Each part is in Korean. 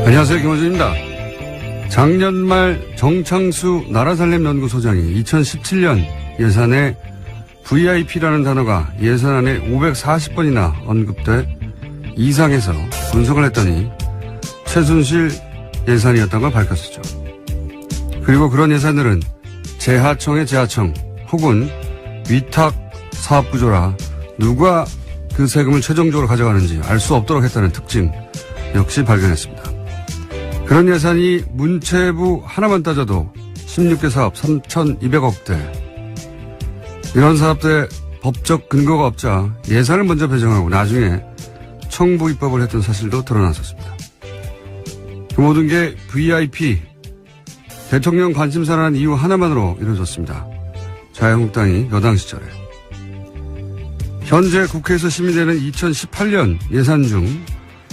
안녕하세요. 김원준입니다. 작년 말 정창수 나라살림연구소장이 2017년 예산에 VIP라는 단어가 예산안에 540번이나 언급돼 이상해서 분석을 했더니 최순실 예산이었던 걸 밝혔었죠. 그리고 그런 예산들은 재하청의 재하청 혹은 위탁 사업 구조라 누가 그 세금을 최종적으로 가져가는지 알 수 없도록 했다는 특징 역시 발견했습니다. 그런 예산이 문체부 하나만 따져도 16개 사업 3,200억대. 이런 사업들의 법적 근거가 없자 예산을 먼저 배정하고 나중에 청부 입법을 했던 사실도 드러났었습니다. 그 모든 게 VIP, 대통령 관심사라는 이유 하나만으로 이루어졌습니다. 자유한국당이 여당 시절에. 현재 국회에서 심의되는 2018년 예산 중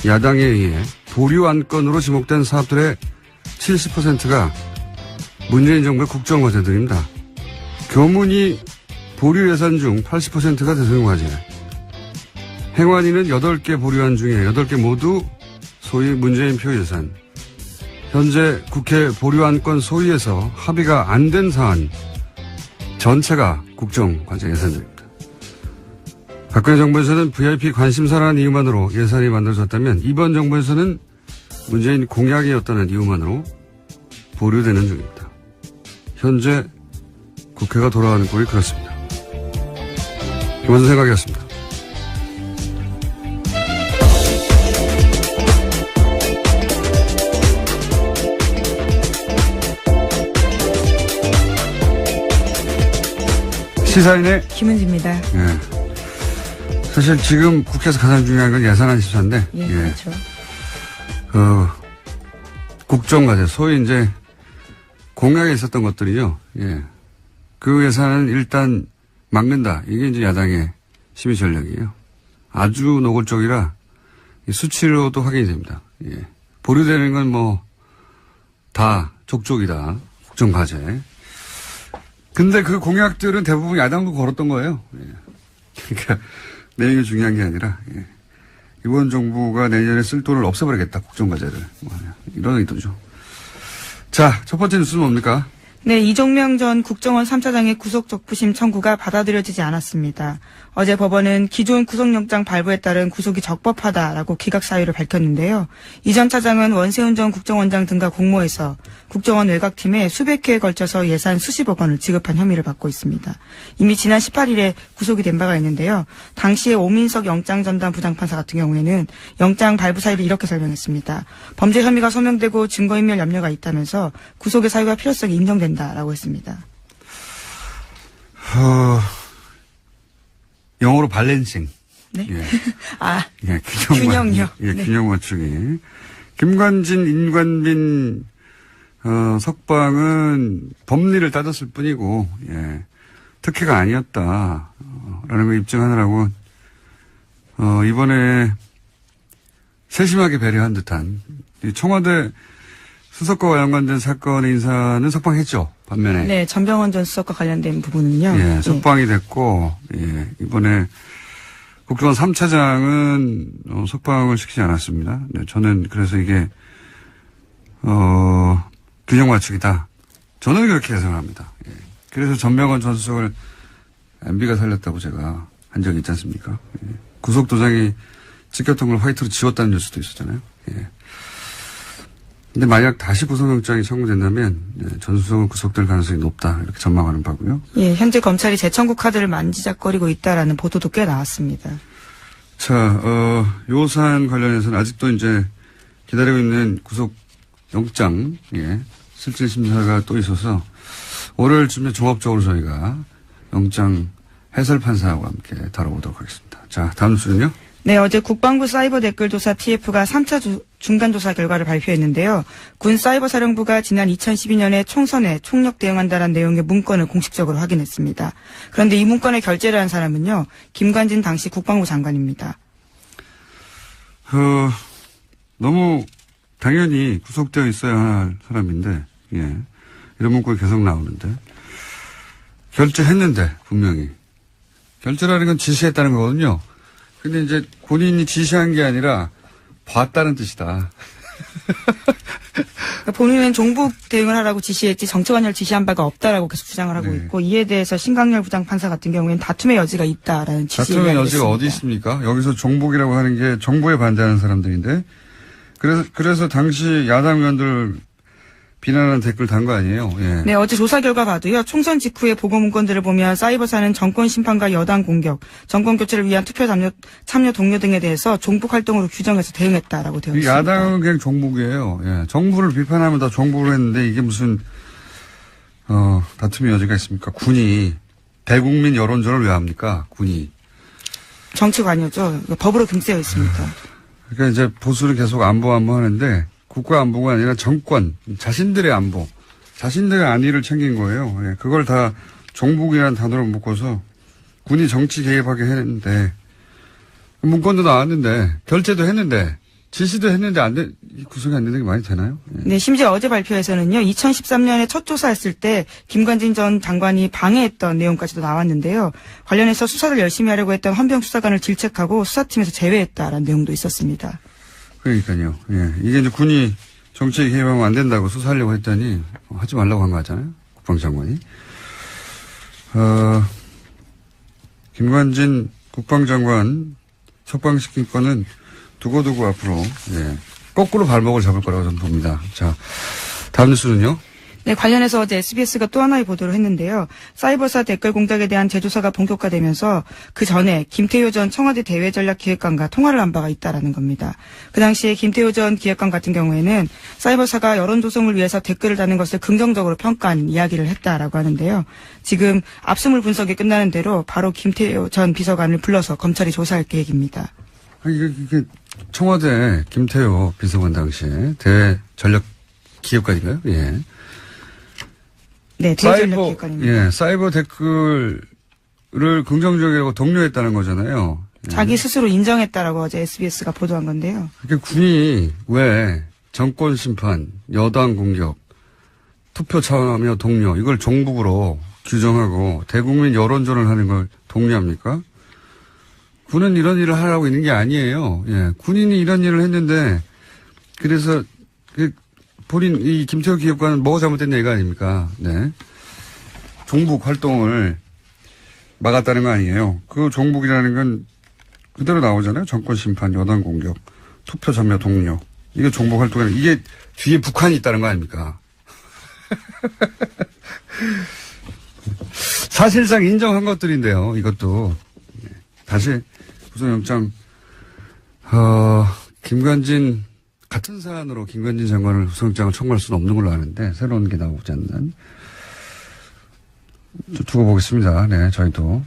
야당에 의해 보류 안건으로 지목된 사업들의 70%가 문재인 정부의 국정과제들입니다. 교문위 보류 예산 중 80%가 대통령과제. 행안위는 8개 보류안 중에 8개 모두 소위 문재인 표 예산. 현재 국회 보류 안건 소위에서 합의가 안 된 사안 전체가 국정과제 예산들입니다. 박근혜 정부에서는 VIP 관심사라는 이유만으로 예산이 만들어졌다면 이번 정부에서는 문재인 공약이었다는 이유만으로 보류되는 중입니다. 현재 국회가 돌아가는 꼴이 그렇습니다. 김원준 생각이었습니다. 시사인의 김은지입니다. 예. 사실 지금 국회에서 가장 중요한 건 예산안 심사인데, 예, 그렇죠. 국정과제, 소위 이제 공약에 있었던 것들이요. 예. 그 예산은 일단 막는다. 이게 이제 야당의 심의 전략이에요. 아주 노골적이라 수치로도 확인이 됩니다. 예. 보류되는 건 뭐 다 족족이다. 국정과제. 근데 그 공약들은 대부분 야당도 걸었던 거예요. 예. 그러니까 내용이 중요한 게 아니라 예. 이번 정부가 내년에 쓸 돈을 없애버리겠다. 국정과제를. 이런 의도죠. 자, 첫 번째 뉴스는 뭡니까? 네, 이종명 전 국정원 3차장의 구속 적부심 청구가 받아들여지지 않았습니다. 어제 법원은 기존 구속영장 발부에 따른 구속이 적법하다라고 기각 사유를 밝혔는데요. 이 전 차장은 원세훈 전 국정원장 등과 공모해서 국정원 외곽팀에 수백 회에 걸쳐서 예산 수십억 원을 지급한 혐의를 받고 있습니다. 이미 지난 18일에 구속이 된 바가 있는데요. 당시에 오민석 영장전담 부장판사 같은 경우에는 영장 발부 사유를 이렇게 설명했습니다. 범죄 혐의가 소명되고 증거인멸 염려가 있다면서 구속의 사유가 필요성이 인정된다라고 했습니다. 영어로 발렌싱. 네. 예. 아, 예, 균형요. 예, 네. 균형 맞추기. 김관진, 인관빈, 석방은 법리를 따졌을 뿐이고, 예, 특혜가 아니었다. 라는 걸 입증하느라고, 이번에 세심하게 배려한 듯한, 청와대 수석과 연관된 사건의 인사는 석방했죠. 반면에. 네, 전병헌 전 수석과 관련된 부분은요. 예, 석방이 됐고, 예, 이번에 국정원 3차장은 석방을 시키지 않았습니다. 네, 저는 그래서 이게, 균형 맞추기다. 저는 그렇게 해석합니다. 예. 그래서 전병헌 전 수석을 MB가 살렸다고 제가 한 적이 있지 않습니까? 예. 구속도장이 찍혔던 걸 화이트로 지웠다는 뉴스도 있었잖아요. 예. 근데 만약 다시 구속영장이 청구된다면 전 수석은 구속될 가능성이 높다 이렇게 전망하는 바고요. 예, 현재 검찰이 재청구 카드를 만지작거리고 있다라는 보도도 꽤 나왔습니다. 자, 요 사안 관련해서는 아직도 이제 기다리고 있는 구속영장, 예, 실질 심사가 또 있어서 월요일쯤에 종합적으로 저희가 영장 해설 판사하고 함께 다뤄보도록 하겠습니다. 자, 다음 뉴스는요? 네, 어제 국방부 사이버 댓글조사 TF가 3차 중간조사 결과를 발표했는데요. 군 사이버사령부가 지난 2012년에 총선에 총력 대응한다는 내용의 문건을 공식적으로 확인했습니다. 그런데 이 문건에 결재를 한 사람은요. 김관진 당시 국방부 장관입니다. 너무 당연히 구속되어 있어야 할 사람인데, 예. 이런 문구가 계속 나오는데. 결재했는데, 분명히. 결재라는 건 지시했다는 거거든요. 근데 이제 본인이 지시한 게 아니라 봤다는 뜻이다. 그러니까 본인은 종북 대응을 하라고 지시했지 정치관여를 지시한 바가 없다라고 계속 주장을 하고 네. 있고 이에 대해서 신강렬 부장판사 같은 경우에는 다툼의 여지가 있다라는 취지의 다툼의 이야기를 여지가 어디 했습니다. 있습니까? 여기서 종북이라고 하는 게 정부에 반대하는 사람들인데 그래서 당시 야당 의원들 비난하는 댓글 단 거 아니에요? 예. 네, 어제 조사 결과 봐도요. 총선 직후의 보고 문건들을 보면 사이버사는 정권 심판과 여당 공격, 정권 교체를 위한 투표 참여 동료 등에 대해서 종북 활동으로 규정해서 대응했다라고 되어 있습니다. 야당은 그냥 종북이에요. 예. 정부를 비판하면 다 종북을 했는데 이게 무슨 다툼의 여지가 있습니까? 군이 대국민 여론조를 왜 합니까? 군이. 정치관여죠. 법으로 금지되어 있습니다. 그러니까 이제 보수를 계속 안보 하는데 국가 안보가 아니라 정권, 자신들의 안보, 자신들의 안위를 챙긴 거예요. 예, 그걸 다 종북이라는 단어로 묶어서 군이 정치 개입하게 했는데 문건도 나왔는데 결재도 했는데 지시도 했는데 구성이 안 되는 게 많이 되나요? 예. 네, 심지어 어제 발표에서는요. 2013년에 첫 조사했을 때 김관진 전 장관이 방해했던 내용까지도 나왔는데요. 관련해서 수사를 열심히 하려고 했던 헌병 수사관을 질책하고 수사팀에서 제외했다라는 내용도 있었습니다. 그러니까요. 예. 이게 이제 군이 정치에 개입하면 안 된다고 수사하려고 했더니 하지 말라고 한 거 같잖아요. 국방장관이. 김관진 국방장관 석방시킨 건은 두고두고 앞으로 거꾸로 발목을 잡을 거라고 저는 봅니다. 자, 다음 뉴스는요. 네, 관련해서 어제 SBS가 또 하나의 보도를 했는데요. 사이버사 댓글 공작에 대한 재조사가 본격화되면서 그 전에 김태효 전 청와대 대외전략기획관과 통화를 한 바가 있다라는 겁니다. 그 당시에 김태효 전 기획관 같은 경우에는 사이버사가 여론 조성을 위해서 댓글을 다는 것을 긍정적으로 평가한 이야기를 했다라고 하는데요. 지금 압수물 분석이 끝나는 대로 바로 김태효 전 비서관을 불러서 검찰이 조사할 계획입니다. 이게 청와대 김태효 비서관 당시에 대전략기획관인가요? 예. 네, 대외전략기획관입니다. 예, 사이버 댓글을 긍정적이라고 독려했다는 거잖아요. 예. 자기 스스로 인정했다라고 어제 SBS가 보도한 건데요. 그러니까 군이 왜 정권 심판, 여당 공격, 투표 참여 동료 이걸 종북으로 규정하고 대국민 여론전을 하는 걸 독려합니까? 군은 이런 일을 하라고 있는 게 아니에요. 예, 군인이 이런 일을 했는데 그래서 본인 이 김태호 기획관은 뭐가 잘못됐냐 이거 아닙니까? 네. 종북 활동을 막았다는 거 아니에요. 그 종북이라는 건 그대로 나오잖아요. 정권 심판, 여당 공격, 투표 참여 동료. 이게 종북 활동이 이게 뒤에 북한이 있다는 거 아닙니까? 사실상 인정한 것들인데요. 이것도 다시 구속영장 김관진 같은 사안으로 김관진 장관을 구속영장을 청구할 수는 없는 걸로 아는데 새로운 게 나오지 않는 두고 보겠습니다. 네, 저희도.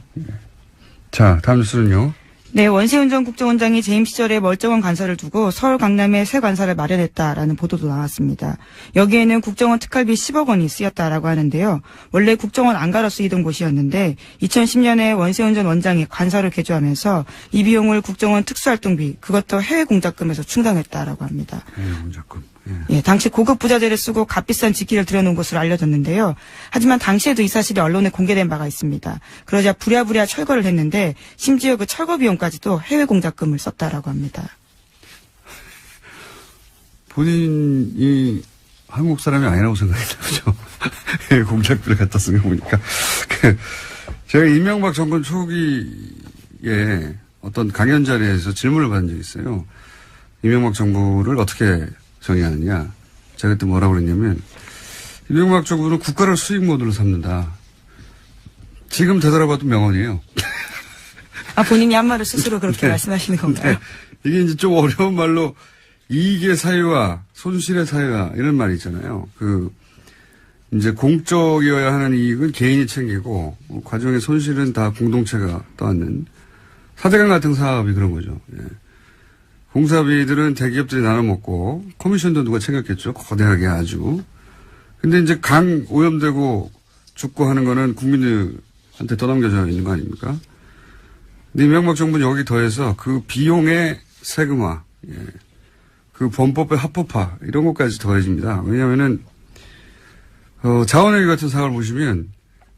자, 다음 뉴스는요. 네, 원세훈 전 국정원장이 재임 시절에 멀쩡한 관사를 두고 서울 강남에 새 관사를 마련했다라는 보도도 나왔습니다. 여기에는 국정원 특활비 10억 원이 쓰였다라고 하는데요. 원래 국정원 안가로 쓰이던 곳이었는데 2010년에 원세훈 전 원장이 관사를 개조하면서 이 비용을 국정원 특수활동비 그것도 해외 공작금에서 충당했다라고 합니다. 해외 공작금. 예, 당시 고급 부자재를 쓰고 값비싼 직기를 들여놓은 것으로 알려졌는데요. 하지만 당시에도 이 사실이 언론에 공개된 바가 있습니다. 그러자 부랴부랴 철거를 했는데 심지어 그 철거 비용까지도 해외 공작금을 썼다라고 합니다. 본인이 한국 사람이 아니라고 생각했나 보죠. 해외 공작비를 갖다 쓴 거 보니까. 제가 이명박 정권 초기에 어떤 강연 자리에서 질문을 받은 적이 있어요. 이명박 정부를 어떻게 정의하느냐. 제가 그때 뭐라고 그랬냐면 이명박 정부는 국가를 수익 모드로 삼는다. 지금 되돌아봐도 명언이에요. 아, 본인이 한 말을 스스로 그렇게 네. 말씀하시는 건가요? 네. 이게 이제 좀 어려운 말로 이익의 사유와 손실의 사유와 이런 말이 있잖아요. 이제 공적이어야 하는 이익은 개인이 챙기고 과정의 손실은 다 공동체가 떠안는 사대강 같은 사업이 그런 거죠. 예. 공사비들은 대기업들이 나눠 먹고 커미션도 누가 챙겼겠죠. 거대하게 아주. 근데 이제 강 오염되고 죽고 하는 거는 국민들한테 떠넘겨져 있는 거 아닙니까? 근데 이명박 정부는 여기 더해서 그 비용의 세금화, 예. 그 범법의 합법화 이런 것까지 더해집니다. 왜냐하면은 자원회계 같은 사업을 보시면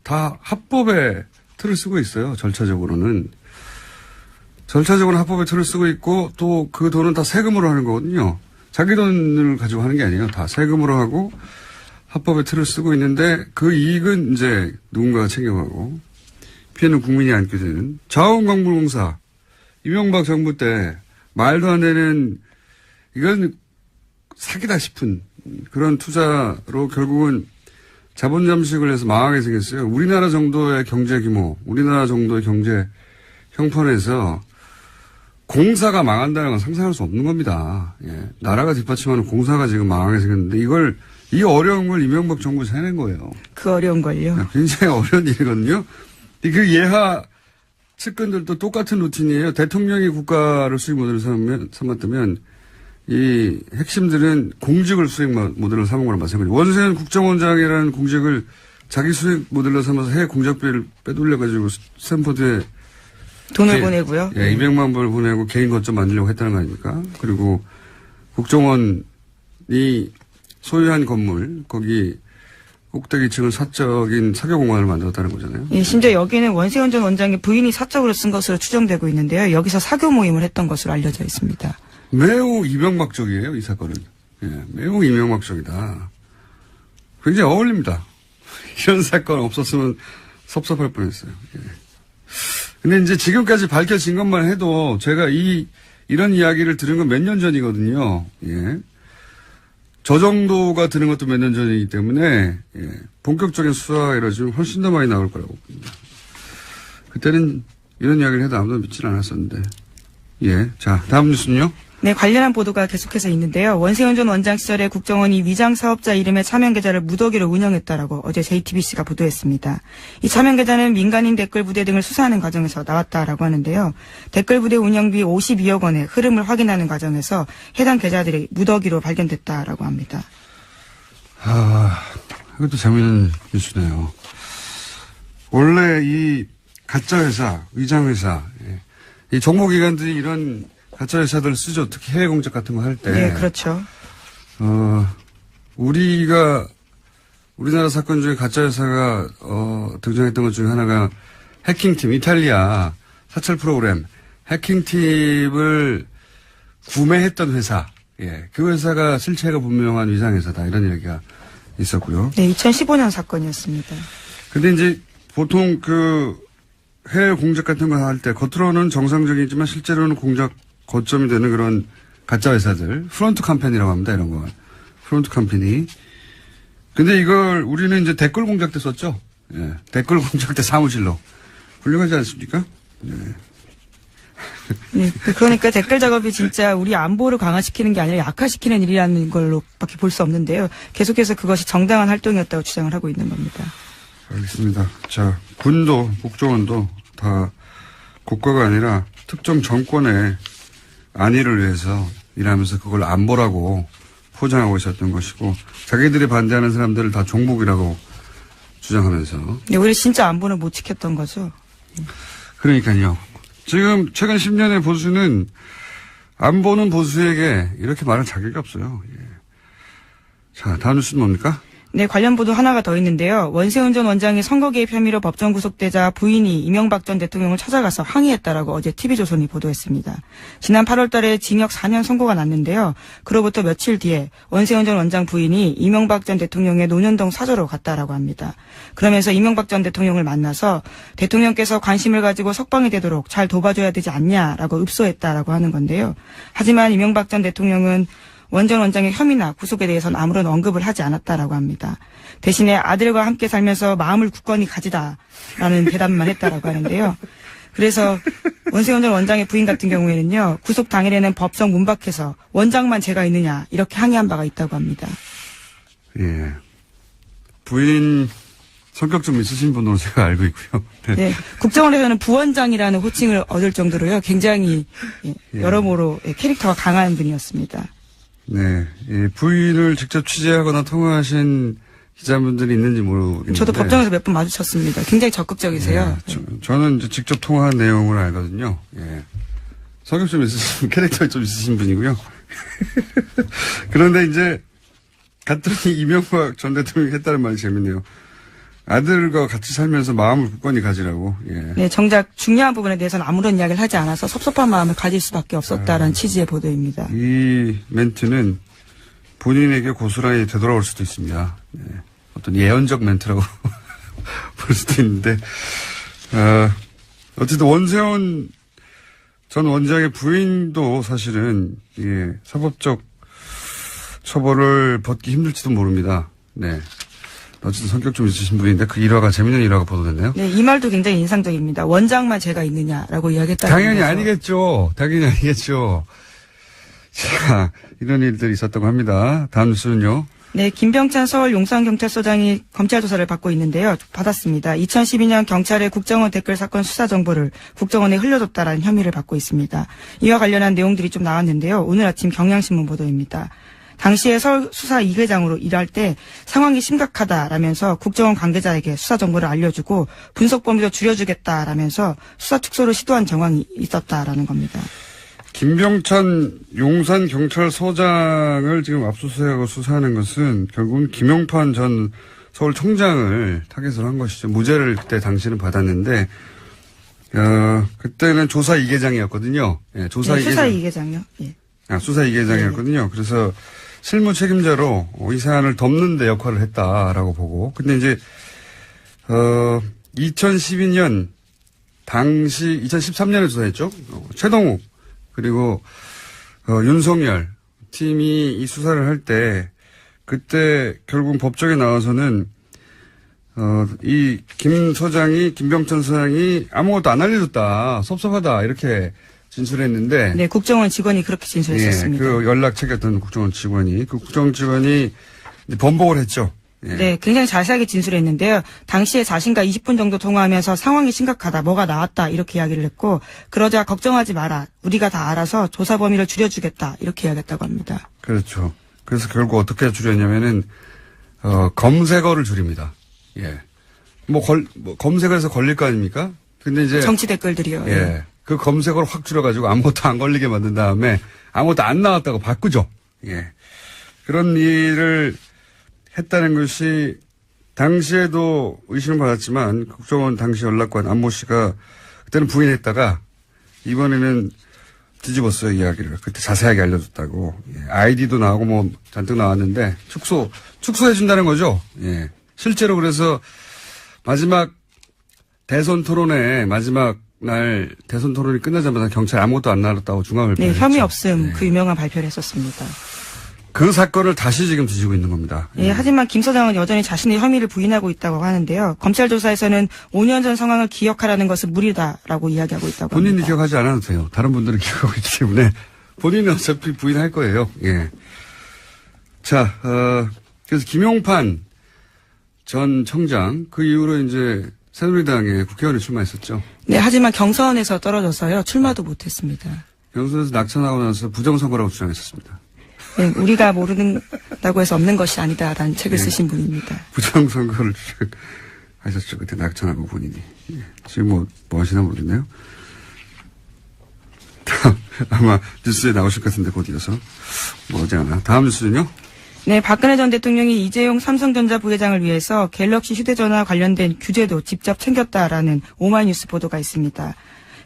다 합법의 틀을 쓰고 있어요. 절차적으로는 합법의 틀을 쓰고 있고 또 그 돈은 다 세금으로 하는 거거든요. 자기 돈을 가지고 하는 게 아니에요. 다 세금으로 하고 합법의 틀을 쓰고 있는데 그 이익은 이제 누군가가 챙겨가고 피해는 국민이 안게 되는 자원광물공사 이명박 정부 때 말도 안 되는 이건 사기다 싶은 그런 투자로 결국은 자본 잠식을 해서 망하게 생겼어요. 우리나라 정도의 경제 규모, 우리나라 정도의 경제 형편에서 공사가 망한다는 건 상상할 수 없는 겁니다. 예. 나라가 뒷받침하는 공사가 지금 망하게 생겼는데 이 어려운 걸 이명박 정부에서 해낸 거예요. 그 어려운 걸요. 굉장히 어려운 일이거든요. 그 예하 측근들도 똑같은 루틴이에요. 대통령이 국가를 수익 모델을 삼았다면 이 핵심들은 공직을 수익 모델로 삼은 거랑 마찬가지예요. 원세훈 국정원장이라는 공직을 자기 수익 모델로 삼아서 해외 공작비를 빼돌려가지고 스탠포드에 돈을 보내고요. 예, 200만 불 보내고 개인 거점 만들려고 했다는 거 아닙니까? 그리고 국정원이 소유한 건물, 거기 꼭대기층은 사적인 사교공간을 만들었다는 거잖아요. 예, 심지어 여기는 원세훈 전 원장의 부인이 사적으로 쓴 것으로 추정되고 있는데요. 여기서 사교 모임을 했던 것으로 알려져 있습니다. 매우 이명박적이에요, 이 사건은. 예, 매우 이명박적이다. 굉장히 어울립니다. 이런 사건 없었으면 섭섭할 뻔했어요. 예. 근데 이제 지금까지 밝혀진 것만 해도 제가 이런 이야기를 들은 건 몇 년 전이거든요. 예. 저 정도가 드는 것도 몇 년 전이기 때문에, 예. 본격적인 수사가 이루어지면 훨씬 더 많이 나올 거라고 봅니다. 그때는 이런 이야기를 해도 아무도 믿질 않았었는데. 예. 자, 다음 뉴스는요? 네, 관련한 보도가 계속해서 있는데요. 원세훈 전 원장 시절에 국정원이 위장 사업자 이름의 차명 계좌를 무더기로 운영했다라고 어제 JTBC가 보도했습니다. 이 차명 계좌는 민간인 댓글 부대 등을 수사하는 과정에서 나왔다라고 하는데요. 댓글 부대 운영비 52억 원의 흐름을 확인하는 과정에서 해당 계좌들이 무더기로 발견됐다라고 합니다. 이것도 재미있는 뉴스네요. 원래 이 가짜 회사, 위장 회사, 예. 이 정보기관들이 이런 가짜 회사들 쓰죠. 특히 해외 공작 같은 거 할 때. 네, 그렇죠. 우리나라 사건 중에 가짜 회사가, 등장했던 것 중에 하나가 해킹팀, 이탈리아 사찰 프로그램, 해킹팀을 구매했던 회사. 예. 그 회사가 실체가 분명한 위상회사다. 이런 얘기가 있었고요. 네, 2015년 사건이었습니다. 근데 이제 보통 해외 공작 같은 거 할 때 겉으로는 정상적이지만 실제로는 공작 거점이 되는 그런 가짜 회사들, 프론트 컴퍼니라고 합니다, 이런 거. 프론트 컴퍼니. 근데 이걸 우리는 이제 댓글 공작 때 썼죠? 예. 댓글 공작 때 사무실로. 훌륭하지 않습니까? 예. 네, 그러니까 댓글 작업이 진짜 우리 안보를 강화시키는 게 아니라 약화시키는 일이라는 걸로밖에 볼 수 없는데요. 계속해서 그것이 정당한 활동이었다고 주장을 하고 있는 겁니다. 알겠습니다. 자, 군도, 국정원도 다 국가가 아니라 특정 정권의 안위를 위해서 일하면서 그걸 안보라고 포장하고 있었던 것이고 자기들이 반대하는 사람들을 다 종북이라고 주장하면서. 네, 우리 진짜 안보를 못 지켰던 거죠. 그러니까요. 지금 최근 10년의 보수는 안보는 보수에게 이렇게 말할 자격이 없어요. 예. 자, 다음 뉴스는 뭡니까? 네, 관련 보도 하나가 더 있는데요. 원세훈 전 원장이 선거 개입 혐의로 법정 구속되자 부인이 이명박 전 대통령을 찾아가서 항의했다라고 어제 TV조선이 보도했습니다. 지난 8월 달에 징역 4년 선고가 났는데요. 그로부터 며칠 뒤에 원세훈 전 원장 부인이 이명박 전 대통령의 논현동 사저로 갔다라고 합니다. 그러면서 이명박 전 대통령을 만나서 대통령께서 관심을 가지고 석방이 되도록 잘 도와줘야 되지 않냐라고 읍소했다라고 하는 건데요. 하지만 이명박 전 대통령은 원 전 원장의 혐의나 구속에 대해서는 아무런 언급을 하지 않았다라고 합니다. 대신에 아들과 함께 살면서 마음을 굳건히 가지다라는 대답만 했다라고 하는데요. 그래서 원세훈 전 원장의 부인 같은 경우에는요. 구속 당일에는 법정 문 밖에서 원장만 제가 있느냐 이렇게 항의한 바가 있다고 합니다. 예. 부인 성격 좀 있으신 분으로 제가 알고 있고요. 네. 네. 국정원에서는 부원장이라는 호칭을 얻을 정도로요. 굉장히 여러모로 캐릭터가 강한 분이었습니다. 네. 예, 부인을 직접 취재하거나 통화하신 기자분들이 있는지 모르겠는데. 저도 법정에서 몇 번 마주쳤습니다. 굉장히 적극적이세요. 예, 저는 이제 직접 통화한 내용을 알거든요. 예. 성격 좀 있으신, 캐릭터 좀 있으신 분이고요. 그런데 이제 갔더니 이명박 전 대통령이 했다는 말이 재밌네요. 아들과 같이 살면서 마음을 굳건히 가지라고. 예. 네, 정작 중요한 부분에 대해서는 아무런 이야기를 하지 않아서 섭섭한 마음을 가질 수밖에 없었다라는 취지의 보도입니다. 이 멘트는 본인에게 고스란히 되돌아올 수도 있습니다. 네. 어떤 예언적 멘트라고 볼 수도 있는데, 어쨌든 원세훈 전 원장의 부인도 사실은, 예, 사법적 처벌을 받기 힘들지도 모릅니다. 네. 어쨌든 성격 좀 있으신 분인데 그 일화가 재밌는 일화가 보도됐네요. 네, 이 말도 굉장히 인상적입니다. 원장만 죄가 있느냐라고 이야기했다는 당연히 거죠. 아니겠죠. 당연히 아니겠죠. 자, 이런 일들이 있었다고 합니다. 다음 뉴스는요. 네, 김병찬 서울 용산경찰서장이 검찰 조사를 받고 있는데요. 받았습니다. 2012년 경찰의 국정원 댓글 사건 수사 정보를 국정원에 흘려줬다라는 혐의를 받고 있습니다. 이와 관련한 내용들이 좀 나왔는데요. 오늘 아침 경향신문 보도입니다. 당시에 서울 수사 2회장으로 일할 때 상황이 심각하다라면서 국정원 관계자에게 수사 정보를 알려주고 분석 범위도 줄여주겠다라면서 수사 축소를 시도한 정황이 있었다라는 겁니다. 김병찬 용산경찰서장을 지금 압수수색하고 수사하는 것은 결국은 김용판 전 서울청장을 타겟으로 한 것이죠. 무죄를 그때 당시는 받았는데, 그때는 조사 2계장이었거든요. 예, 조사 네, 2계장. 수사 2계장요. 예. 수사 2계장이었거든요. 그래서 실무 책임자로 이 사안을 덮는 데 역할을 했다라고 보고. 근데 이제, 2012년 당시 2013년에 조사했죠. 최동욱 그리고 윤석열 팀이 이 수사를 할 때 그때 결국 법정에 나와서는 이 김 서장이 김병찬 서장이 아무것도 안 알려줬다 섭섭하다 이렇게 진술했는데 네, 국정원 직원이 그렇게 진술했었습니다. 예, 그 연락 체계했던 국정원 직원이 그 국정원 직원이 번복을 했죠. 예. 네, 굉장히 자세하게 진술했는데요. 당시에 자신과 20분 정도 통화하면서 상황이 심각하다, 뭐가 나왔다 이렇게 이야기를 했고 그러자 걱정하지 마라, 우리가 다 알아서 조사 범위를 줄여주겠다 이렇게 이야기했다고 합니다. 그렇죠. 그래서 결국 어떻게 줄였냐면은 검색어를 줄입니다. 예. 검색어에서 걸릴 거 아닙니까? 근데 이제 정치 댓글들이요. 예. 그 검색어를 확 줄여가지고 아무것도 안 걸리게 만든 다음에 아무것도 안 나왔다고 바꾸죠. 예. 그런 일을 했다는 것이 당시에도 의심을 받았지만 국정원 당시 연락관 안모 씨가 그때는 부인했다가 이번에는 뒤집었어요, 이야기를. 그때 자세하게 알려줬다고. 예. 아이디도 나오고 뭐 잔뜩 나왔는데 축소해준다는 거죠. 예. 실제로 그래서 마지막 대선 토론회 마지막 날 대선 토론이 끝나자마자 경찰 아무것도 안 나왔다고 중앙을발표했죠. 네, 혐의 없음 네. 그 유명한 발표를 했었습니다. 그 사건을 다시 지금 뒤지고 있는 겁니다. 예, 하지만 김 서장은 여전히 자신의 혐의를 부인하고 있다고 하는데요. 검찰 조사에서는 5년 전 상황을 기억하라는 것은 무리다라고 이야기하고 있다고 본인이 합니다. 기억하지 않아도 돼요. 다른 분들은 기억하고 있기 때문에 본인은 어차피 부인할 거예요. 예. 자, 그래서 김용판 전 청장 그 이후로 이제 새누리당에 국회의원에 출마했었죠. 네, 하지만 경선에서 떨어져서요. 출마도 못했습니다. 경선에서 낙천하고 나서 부정선거라고 주장했었습니다. 네, 우리가 모른다고 해서 없는 것이 아니다라는 책을 쓰신 분입니다. 부정선거를 하셨죠. 그때 낙천하고 본인이. 예. 지금 뭐 하시나 모르겠네요. 아마 뉴스에 나오실 것 같은데 곧 이어서. 뭐지 않아. 다음 뉴스는요? 네, 박근혜 전 대통령이 이재용 삼성전자 부회장을 위해서 갤럭시 휴대전화 관련된 규제도 직접 챙겼다라는 오마이뉴스 보도가 있습니다.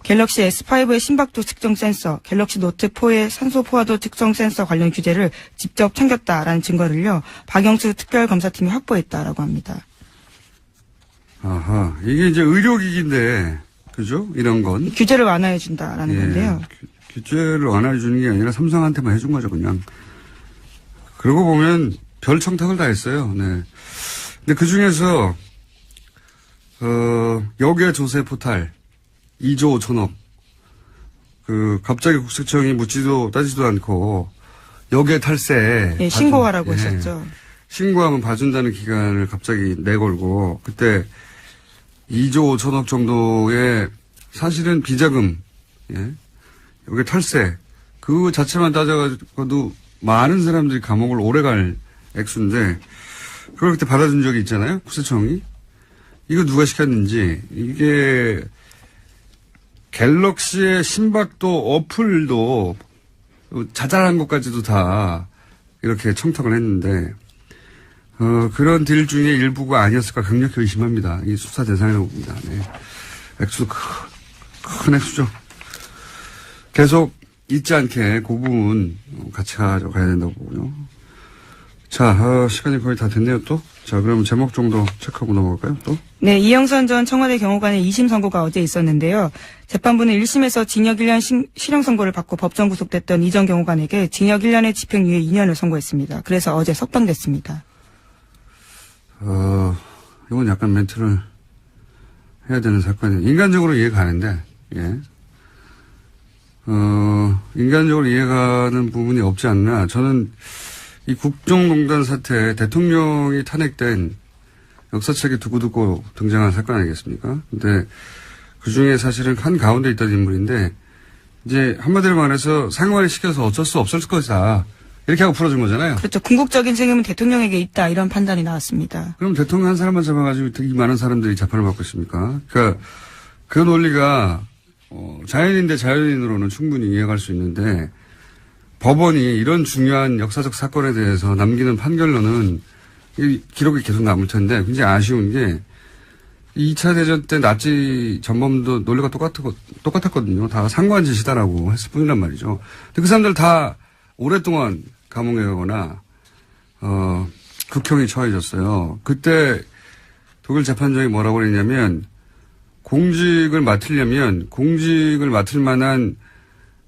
갤럭시 S5의 심박도 측정 센서, 갤럭시 노트4의 산소 포화도 측정 센서 관련 규제를 직접 챙겼다라는 증거를요, 박영수 특별검사팀이 확보했다라고 합니다. 아하. 이게 이제 의료기기인데, 그죠? 이런 건. 규제를 완화해준다라는 건데요. 규제를 완화해주는 게 아니라 삼성한테만 해준 거죠, 그냥. 그러고 보면 별 청탁을 다 했어요. 네. 근데 그 중에서, 역외 조세 포탈 2조 5천억. 갑자기 국세청이 묻지도 따지도 않고, 역외 탈세. 예, 신고하라고 했었죠. 신고하면 봐준다는 기간을 갑자기 내걸고, 그때 2조 5천억 정도의 사실은 비자금, 예. 역외 탈세. 그 자체만 따져가지고도 많은 사람들이 감옥을 오래 갈 액수인데 그걸 그때 받아준 적이 있잖아요. 국세청이. 이거 누가 시켰는지. 이게 갤럭시의 심박도 어플도 자잘한 것까지도 다 이렇게 청탁을 했는데 그런 딜 중에 일부가 아니었을까 강력히 의심합니다. 이 수사 대상이라고 봅니다. 네. 액수 큰 액수죠. 계속 잊지 않게 그 부분 같이 가져가야 된다고 보고요. 자, 시간이 거의 다 됐네요, 또. 자, 그럼 제목 정도 체크하고 넘어갈까요, 또? 네, 이영선 전 청와대 경호관의 2심 선고가 어제 있었는데요. 재판부는 1심에서 징역 1년 실형 선고를 받고 법정 구속됐던 이 전 경호관에게 징역 1년에 집행유예 2년을 선고했습니다. 그래서 어제 석방됐습니다. 이건 약간 멘트를 해야 되는 사건이에요. 인간적으로 이해가 가는데, 예. 인간적으로 이해가는 부분이 없지 않나. 저는 이 국정농단 사태, 대통령이 탄핵된 역사책에 두고두고 등장한 사건 아니겠습니까? 근데 그 중에 사실은 한 가운데 있던 인물인데, 이제 한마디로 말해서 상관이 시켜서 어쩔 수 없을 것이다. 이렇게 하고 풀어준 거잖아요. 그렇죠. 궁극적인 책임은 대통령에게 있다. 이런 판단이 나왔습니다. 그럼 대통령 한 사람만 잡아가지고 이 많은 사람들이 재판을 받고 있습니까? 그러니까 그 논리가 자연인대 자연인으로는 충분히 이해할 수 있는데 법원이 이런 중요한 역사적 사건에 대해서 남기는 판결로는 이 기록이 계속 남을 텐데 굉장히 아쉬운 게 2차 대전 때 나치 전범도 논리가 똑같았거든요. 다 상관 짓이다라고 했을 뿐이란 말이죠. 근데 그 사람들 다 오랫동안 감옥에 가거나 극형이 처해졌어요. 그때 독일 재판장이 뭐라고 그랬냐면 공직을 맡을 만한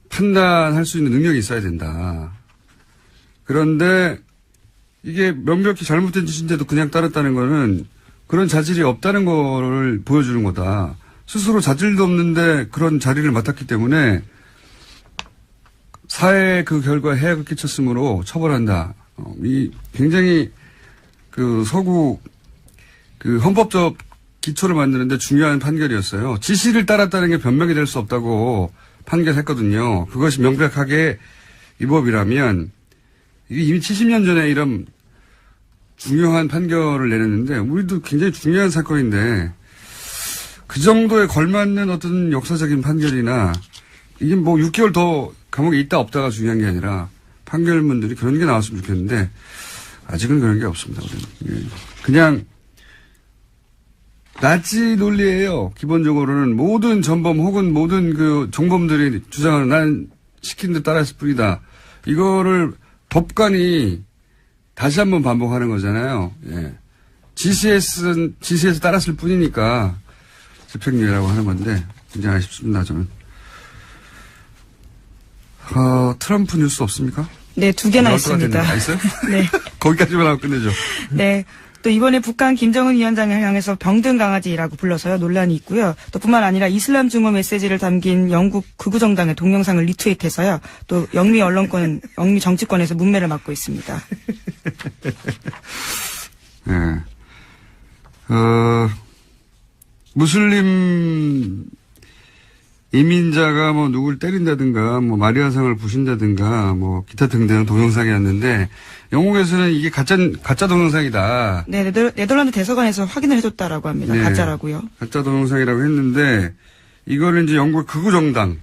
판단할 수 있는 능력이 있어야 된다. 그런데 이게 명백히 잘못된 짓인데도 그냥 따랐다는 거는 그런 자질이 없다는 거를 보여주는 거다. 스스로 자질도 없는데 그런 자리를 맡았기 때문에 사회에 그 결과에 해악을 끼쳤으므로 처벌한다. 이 굉장히 그 서구 그 헌법적 기초를 만드는데 중요한 판결이었어요. 지시를 따랐다는 게 변명이 될 수 없다고 판결했거든요. 그것이 명백하게 위법이라면 이게 이미 70년 전에 이런 중요한 판결을 내렸는데 우리도 굉장히 중요한 사건인데 그 정도에 걸맞는 어떤 역사적인 판결이나 이게 뭐 6개월 더 감옥에 있다 없다가 중요한 게 아니라 판결문들이 그런 게 나왔으면 좋겠는데 아직은 그런 게 없습니다. 우리는. 그냥 나치 논리예요. 기본적으로는 모든 전범 혹은 모든 그 종범들이 주장하는 난 시킨 듯 따라했을 뿐이다. 이거를 법관이 다시 한번 반복하는 거잖아요. 예. GC에서 따랐을 뿐이니까 집행유예라고 하는 건데 굉장히 아쉽습니다. 저는. 트럼프 뉴스 없습니까? 네, 2개나 있습니다. 있어요? 네. 거기까지만 하고 끝내죠. 네. 또 이번에 북한 김정은 위원장을 향해서 병든 강아지라고 불러서요 논란이 있고요. 또 뿐만 아니라 이슬람 증오 메시지를 담긴 영국 극우정당의 동영상을 리트윗해서요. 또 영미 정치권에서 문매를 맞고 있습니다. 네. 무슬림 이민자가 뭐 누굴 때린다든가 뭐 마리아상을 부신다든가 뭐 기타 등등 동영상이었는데 영국에서는 이게 가짜 동영상이다. 네, 네덜란드 대사관에서 확인을 해줬다라고 합니다. 네, 가짜라고요. 가짜 동영상이라고 했는데 이거를 이제 영국 극우정당,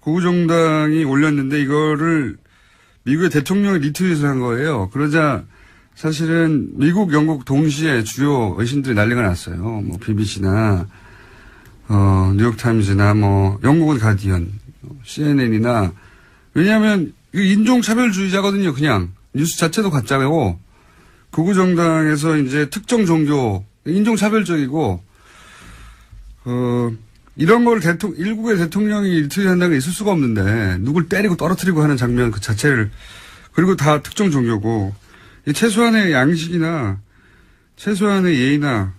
극우정당이 올렸는데 이거를 미국의 대통령이 리트윗을 한 거예요. 그러자 사실은 미국, 영국 동시에 주요 외신들이 난리가 났어요. 뭐 BBC나 뉴욕타임즈나 뭐 영국은 가디언, CNN이나 왜냐하면 인종차별주의자거든요. 그냥 뉴스 자체도 가짜고 극우정당에서 이제 특정 종교 인종차별적이고 이런 걸 일국의 대통령이 리트윗한다는 게 있을 수가 없는데 누굴 때리고 떨어뜨리고 하는 장면 그 자체를 그리고 다 특정 종교고 최소한의 양식이나 최소한의 예의나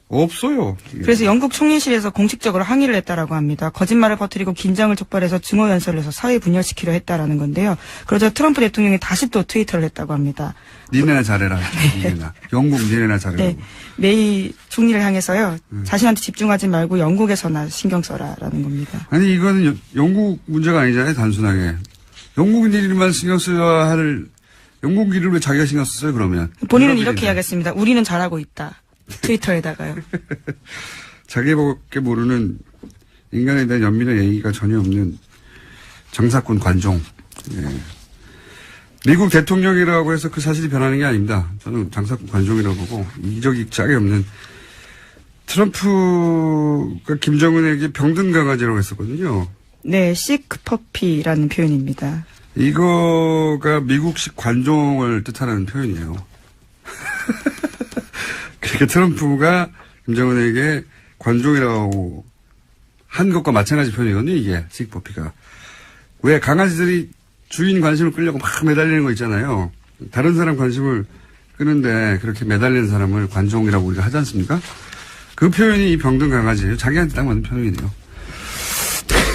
없어요. 그래서 영국 총리실에서 공식적으로 항의를 했다라고 합니다. 거짓말을 퍼뜨리고 긴장을 촉발해서 증오 연설을 해서 사회 분열시키려 했다라는 건데요. 그러자 트럼프 대통령이 다시 또 트위터를 했다고 합니다. 니네나 잘해라. 네. 영국 니네나 잘해라. 네. 메이 총리를 향해서요. 자신한테 집중하지 말고 영국에서나 신경 써라라는 겁니다. 아니 이거는 영국 문제가 아니잖아요. 단순하게. 영국 일만 신경 써야 할 영국 일을 왜 자기가 신경 썼어요 그러면. 본인은 이렇게 이야기했습니다. 우리는 잘하고 있다. 트위터에다가요. 자기밖에 모르는 인간에 대한 연민의 예의가 전혀 없는 정사꾼 관종. 예. 미국 대통령이라고 해서 그 사실이 변하는 게 아닙니다. 저는 장사꾼 관종이라고 보고 이적이 짝이 없는 트럼프가 김정은에게 병든 강아지라고 했었거든요. 네, 시크퍼피라는 표현입니다. 이거가 미국식 관종을 뜻하는 표현이에요. 그러니까 트럼프가 김정은에게 관종이라고 한 것과 마찬가지 표현이거든요, 이게, 시크퍼피가. 왜 강아지들이 주인 관심을 끌려고 막 매달리는 거 있잖아요. 다른 사람 관심을 끄는데 그렇게 매달리는 사람을 관종이라고 우리가 하지 않습니까? 그 표현이 이 병든 강아지예요. 자기한테 딱 맞는 표현이네요.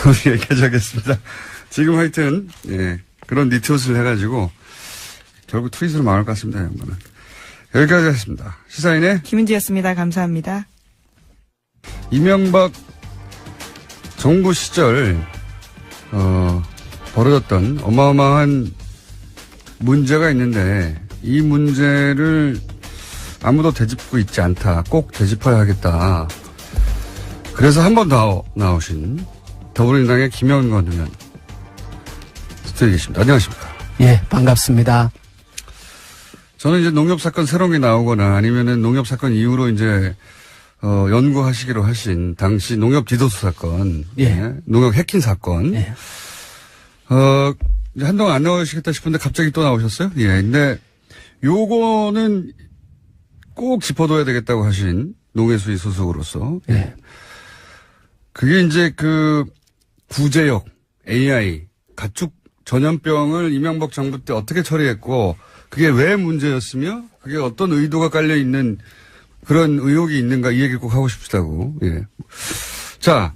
우리 여기까지 하겠습니다. 지금 하여튼, 예, 그런 니트옷을 해가지고 결국 트윗으로 망할 것 같습니다, 양반은. 여기까지 하겠습니다. 시사인의 김은지였습니다. 감사합니다. 이명박 정부 시절, 벌어졌던 어마어마한 문제가 있는데 이 문제를 아무도 되짚고 있지 않다. 꼭 되짚어야 하겠다. 그래서 한 번 더 나오신 더불어민주당의 김영건 의원 스튜디오에 계십니다. 안녕하십니까? 예, 반갑습니다. 저는 이제 농협사건 새로운 게 나오거나 아니면은 농협사건 이후로 이제 연구하시기로 하신 당시 농협 디도스 사건, 예. 농협 해킹 사건, 예. 이제 한동안 안 나오시겠다 싶은데 갑자기 또 나오셨어요? 예. 근데 요거는 꼭 짚어둬야 되겠다고 하신 농해수위 소속으로서. 예. 그게 이제 그 구제역, AI, 가축 전염병을 이명박 정부 때 어떻게 처리했고 그게 왜 문제였으며 그게 어떤 의도가 깔려 있는 그런 의혹이 있는가 이 얘기를 꼭 하고 싶다고. 예. 자,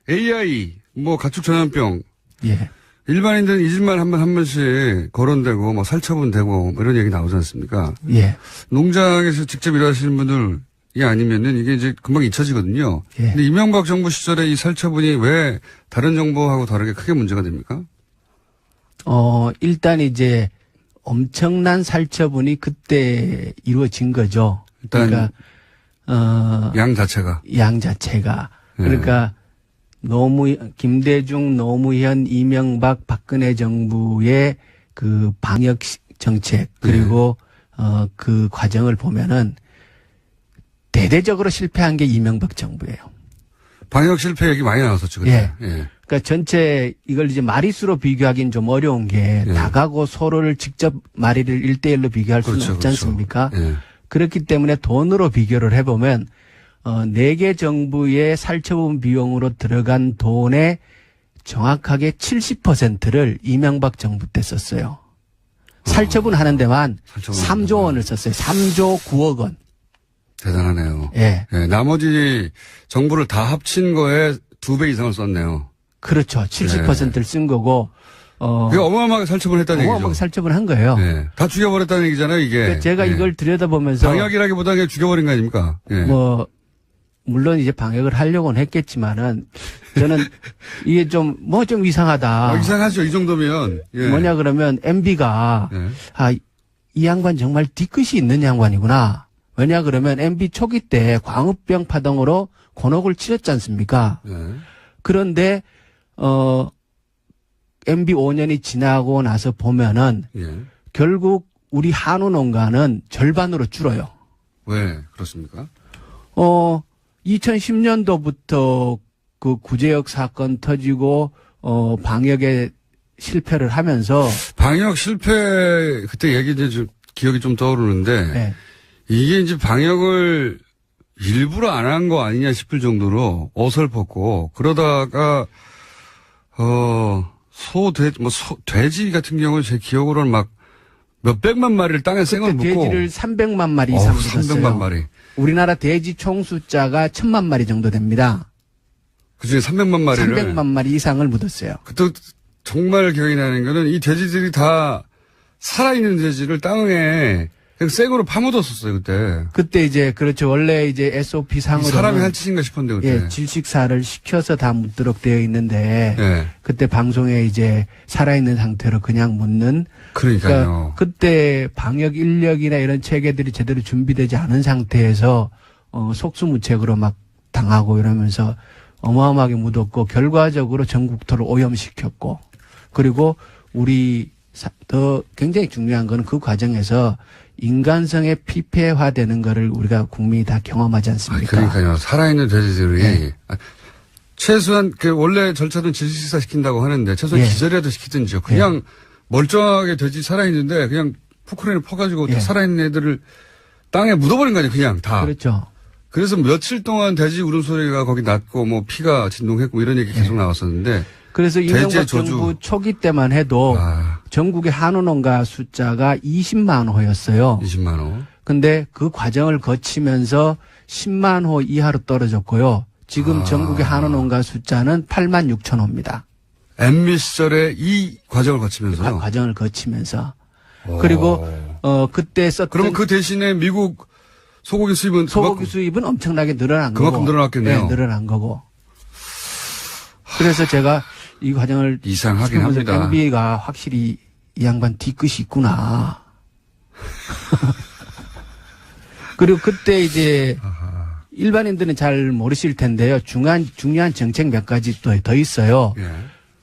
AI, 뭐 가축 전염병. 예. 일반인들은 이 집만 한 번씩 거론되고 뭐 살처분되고 뭐 이런 얘기 나오지 않습니까? 예. 농장에서 직접 일하시는 분들이 아니면은 이게 이제 금방 잊혀지거든요. 예. 근데 이명박 정부 시절에 이 살처분이 왜 다른 정부하고 다르게 크게 문제가 됩니까? 일단 이제 엄청난 살처분이 그때 이루어진 거죠. 일단 그러니까 양 자체가. 양 자체가. 예. 그러니까 김대중, 노무현, 이명박, 박근혜 정부의 그 방역 정책 그리고 그 과정을 보면은 대대적으로 실패한 게 이명박 정부예요. 방역 실패 얘기 많이 나왔었죠. 그때. 예. 예. 그러니까 전체 이걸 이제 마리수로 비교하기는 좀 어려운 게 예. 닭하고 소를 직접 마리를 1대1로 비교할 수는 그렇죠, 없지 그렇죠. 않습니까? 예. 그렇기 때문에 돈으로 비교를 해보면 4개 정부의 살처분 비용으로 들어간 돈의 정확하게 70%를 이명박 정부 때 썼어요. 살처분 하는 데만 살처분 3조 원을 썼어요. 3조 9억 원. 대단하네요. 예. 예. 나머지 정부를 다 합친 거에 2배 이상을 썼네요. 그렇죠. 70%를 쓴 거고, 그게 어마어마하게 살처분했다는 얘기죠. 어마어마하게 살처분 한 거예요. 예. 다 죽여버렸다는 얘기잖아요, 이게. 그러니까 제가 예. 이걸 들여다보면서. 방역이라기보다 그냥 죽여버린 거 아닙니까? 예. 물론 이제 방역을 하려고는 했겠지만은, 저는 이게 좀 이상하다. 이상하죠, 이 정도면. 예. 뭐냐 그러면 MB가, 예. 이 양반 정말 뒤끝이 있는 양반이구나. 왜냐 그러면 MB 초기 때 광우병 파동으로 곤혹을 치렀지 않습니까? 예. 그런데, MB 5년이 지나고 나서 보면은, 예. 결국 우리 한우 농가는 절반으로 줄어요. 왜 그렇습니까? 2010년도부터 그 구제역 사건 터지고, 방역에 실패를 하면서. 방역 실패, 그때 얘기 이제 좀 기억이 좀 떠오르는데, 네. 이게 이게 이제 방역을 일부러 안 한 거 아니냐 싶을 정도로 어설펐고, 그러다가, 돼지 같은 경우는 제 기억으로는 막 몇백만 마리를 땅에 생을 묻고. 돼지를 300만 마리 이상 묻었어요. 300만 마리. 우리나라 돼지 총 숫자가 1000만 마리 정도 됩니다. 그 중에 300만 마리를. 300만 마리 이상을 묻었어요. 그때 정말 기억이 나는 거는 이 돼지들이 다 살아있는 돼지를 땅에 그냥 생으로 파묻었었어요, 그때. 그때 이제, 그렇죠. 원래 이제 SOP 상으로. 사람이 할 짓인가 싶었는데, 그때. 예, 질식사를 시켜서 다 묻도록 되어 있는데. 예. 그때 방송에 이제 살아있는 상태로 그냥 묻는. 그러니까요. 그러니까 그때 방역 인력이나 이런 체계들이 제대로 준비되지 않은 상태에서, 속수무책으로 막 당하고 이러면서 어마어마하게 묻었고, 결과적으로 전국토를 오염시켰고. 그리고 더 굉장히 중요한 건 그 과정에서 인간성의 피폐화되는 거를 우리가 국민이 다 경험하지 않습니까? 그러니까요. 살아있는 돼지들이 네. 최소한 원래 절차는 질식사 시킨다고 하는데 최소한 예. 기절이라도 시키든지요. 그냥 멀쩡하게 돼지 살아있는데 그냥 포크레인을 퍼가지고 예. 다 살아있는 애들을 땅에 묻어버린 거 아니에요. 그냥 다. 그렇죠. 그래서 며칠 동안 돼지 울음소리가 거기 났고 뭐 피가 진동했고 이런 얘기 계속 나왔었는데 그래서 돼지의 이명박 저주. 정부 초기 때만 해도 전국의 한우 농가 숫자가 20만 호였어요. 20만 호. 근데 그 과정을 거치면서 10만 호 이하로 떨어졌고요. 지금 전국의 한우 농가 숫자는 8만 6천 호입니다. MB 시절에 이 과정을 거치면서요. 과정을 거치면서. 그리고 그때 썼던 그러면 그 대신에 미국 소고기 수입은 소고기 수입은 엄청나게 늘어난 거고. 그만큼 늘어났겠네요. 네, 늘어난 거고. 그래서 제가 이 과정을 이상하긴 지켜보면서 합니다. MB가 확실히 이 양반 뒤끝이 있구나. 그리고 그때 이제 일반인들은 잘 모르실 텐데요. 중요한 정책 몇 가지 또 더 있어요. 예.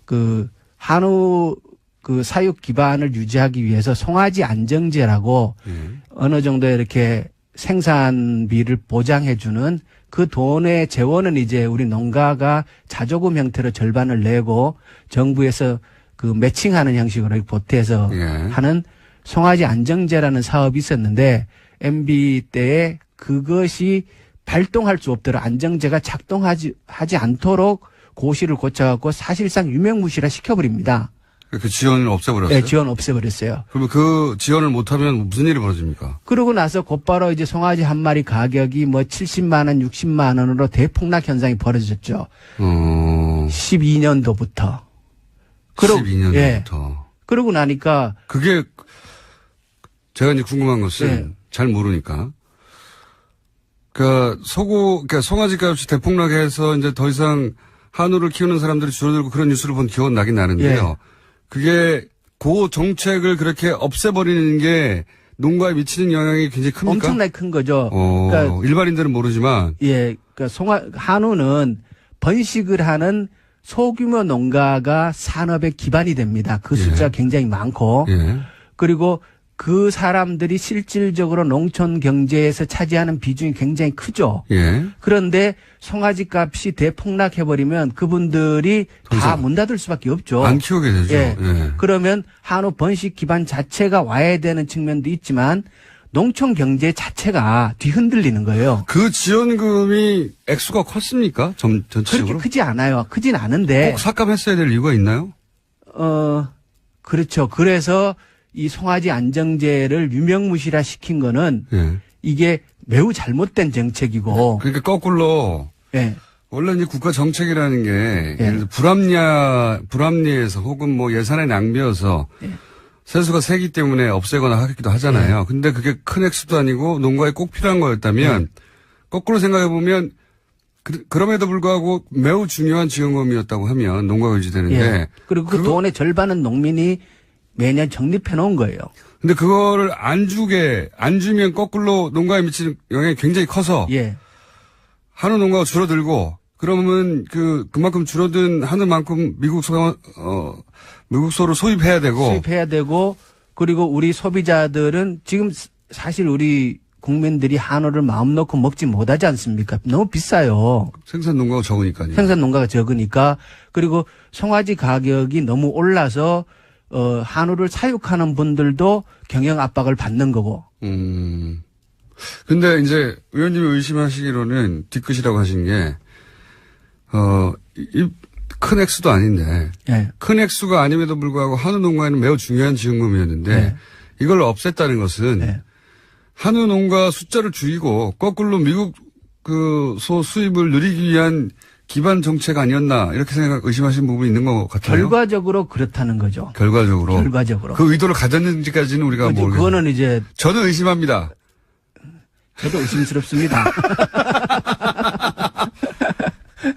그 한우 그 사육 기반을 유지하기 위해서 송아지 안정제라고 예. 어느 정도 이렇게 생산비를 보장해주는 그 돈의 재원은 이제 우리 농가가 자조금 형태로 절반을 내고 정부에서 그 매칭하는 형식으로 보태서 예. 하는 송아지 안정제라는 사업이 있었는데 MB 때에 그것이 발동할 수 없도록 안정제가 작동하지 않도록 고시를 고쳐갖고 사실상 유명무실화 시켜버립니다. 그 지원을 없애버렸어요? 네, 지원 없애버렸어요. 그러면 그 지원을 못하면 무슨 일이 벌어집니까? 그러고 나서 곧바로 이제 송아지 한 마리 가격이 뭐 70만 원, 60만 원으로 대폭락 현상이 벌어졌죠. 12년도부터. 12년도부터. 예. 그러고 나니까 그게 제가 이제 궁금한 것은 네. 잘 모르니까. 그러니까 송아지 값이 대폭락해서 이제 더 이상 한우를 키우는 사람들이 줄어들고 그런 뉴스를 본 기억은 나긴 나는데요. 예. 그게 그 정책을 그렇게 없애버리는 게 농가에 미치는 영향이 굉장히 큽니까? 엄청나게 큰 거죠. 그러니까 일반인들은 모르지만. 예, 그러니까 한우는 번식을 하는 소규모 농가가 산업의 기반이 됩니다. 그 숫자가 예. 굉장히 많고. 예. 그리고 그 사람들이 실질적으로 농촌 경제에서 차지하는 비중이 굉장히 크죠. 예. 그런데 송아지 값이 대폭락해버리면 그분들이 다 문 닫을 수밖에 없죠. 안 키우게 되죠. 예. 예. 그러면 한우 번식 기반 자체가 와야 되는 측면도 있지만 농촌 경제 자체가 뒤흔들리는 거예요. 그 지원금이 액수가 컸습니까? 전체적으로? 그렇게 크지 않아요. 크진 않은데. 꼭 삭감했어야 될 이유가 있나요? 그렇죠. 그래서 이 송아지 안정제를 유명무실화 시킨 거는 예. 이게 매우 잘못된 정책이고. 그러니까 거꾸로 예. 원래 이제 국가 정책이라는 게 예. 예를 들어 불합리해서 혹은 뭐 예산의 낭비여서 예. 세수가 세기 때문에 없애거나 하기도 하잖아요. 근데 그게 큰 액수도 아니고 농가에 꼭 필요한 거였다면 거꾸로 생각해 보면 그럼에도 불구하고 매우 중요한 지원금이었다고 하면 농가가 유지되는데. 예. 그리고 그 돈의 절반은 농민이 매년 적립해 놓은 거예요. 근데 그거를 안 주면 거꾸로 농가에 미치는 영향이 굉장히 커서. 예. 한우 농가가 줄어들고, 그러면 그만큼 줄어든 한우만큼 미국소를 소입해야 되고. 그리고 우리 소비자들은 지금 사실 우리 국민들이 한우를 마음 놓고 먹지 못하지 않습니까? 너무 비싸요. 생산 농가가 적으니까요. 생산 농가가 적으니까. 그리고 송아지 가격이 너무 올라서 한우를 사육하는 분들도 경영 압박을 받는 거고. 근데 이제 의원님이 의심하시기로는 뒤끝이라고 하신 게, 큰 액수도 아닌데, 예. 큰 액수가 아님에도 불구하고 한우 농가에는 매우 중요한 지원금이었는데, 네. 이걸 없앴다는 것은, 네. 한우 농가 숫자를 줄이고, 거꾸로 미국 소 수입을 누리기 위한 기반 정책 아니었나, 이렇게 의심하시는 부분이 있는 것 같아요. 결과적으로 그렇다는 거죠. 결과적으로. 그 의도를 가졌는지까지는 우리가 모르겠어요. 그거는 이제. 저는 의심합니다. 저도 의심스럽습니다.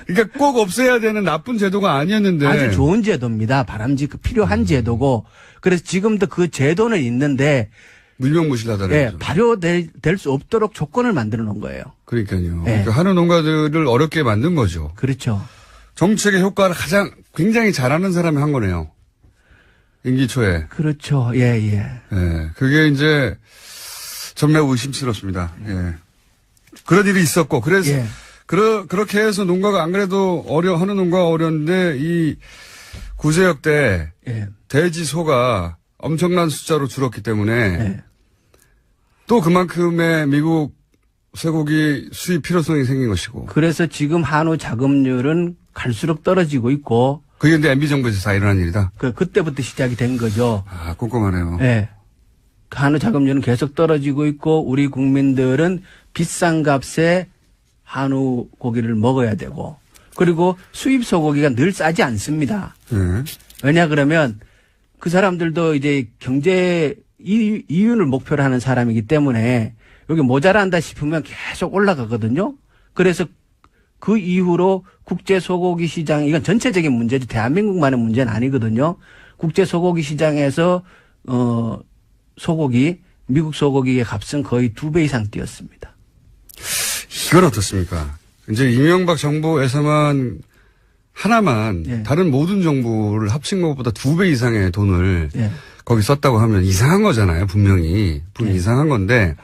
그러니까 꼭 없애야 되는 나쁜 제도가 아니었는데. 아주 좋은 제도입니다. 필요한 제도고. 그래서 지금도 그 제도는 있는데. 무명무실하다는 예, 거죠. 발효될 수 없도록 조건을 만들어 놓은 거예요. 그러니까요. 예. 그러니까 한우 농가들을 어렵게 만든 거죠. 그렇죠. 정책의 효과를 굉장히 잘하는 사람이 한 거네요. 임기 초에. 그렇죠. 예, 예. 예. 그게 이제 전 매우 의심스럽습니다. 예. 그런 일이 있었고, 그래서, 예. 그렇게 해서 농가가 안 그래도 하는 농가가 어려운데, 이 구제역 때 예. 돼지, 소가 엄청난 숫자로 줄었기 때문에 예. 또 그만큼의 미국 쇠고기 수입 필요성이 생긴 것이고. 그래서 지금 한우 자급률은 갈수록 떨어지고 있고, 그게 근데 MB정부에서 다 일어난 일이다. 그때부터 시작이 된 거죠. 아, 꼼꼼하네요. 예. 한우 자급률은 계속 떨어지고 있고, 우리 국민들은 비싼 값에 한우 고기를 먹어야 되고, 그리고 수입 소고기가 늘 싸지 않습니다. 예. 왜냐 그러면 그 사람들도 이제 경제 이윤을 목표로 하는 사람이기 때문에 여기 모자란다 싶으면 계속 올라가거든요. 그래서 그 이후로 국제 소고기 시장, 이건 전체적인 문제지 대한민국만의 문제는 아니거든요. 국제 소고기 시장에서 소고기, 미국 소고기의 값은 거의 2배 이상 뛰었습니다. 이건 어떻습니까? 이제 이명박 정부에서만 하나만 예. 다른 모든 정부를 합친 것보다 2배 이상의 돈을 예. 거기 썼다고 하면 이상한 거잖아요. 분명히. 예. 이상한 건데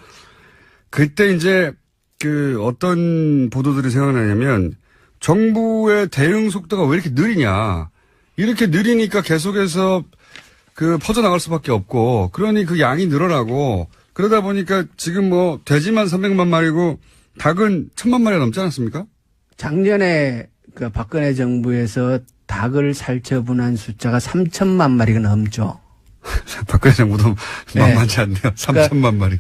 그때 이제 그 어떤 보도들이 생각나냐면 정부의 대응 속도가 왜 이렇게 느리냐. 이렇게 느리니까 계속해서 그 퍼져나갈 수밖에 없고 그러니 그 양이 늘어나고 그러다 보니까 지금 뭐 돼지만 300만 마리고 닭은 1000만 마리가 넘지 않았습니까? 작년에 그 박근혜 정부에서 닭을 살처분한 숫자가 3천만 마리가 넘죠. 박근혜 정부도 네. 만만치 않네요. 3천만 마리.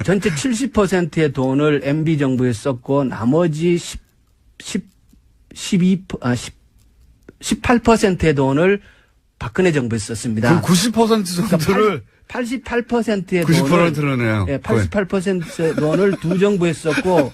전체 70%의 돈을 MB 정부에 썼고 나머지 18%의 돈을 박근혜 정부에 썼습니다. 그럼 90% 정도를 88%의 90%를 예, 88%의 돈을 두 정부에 썼고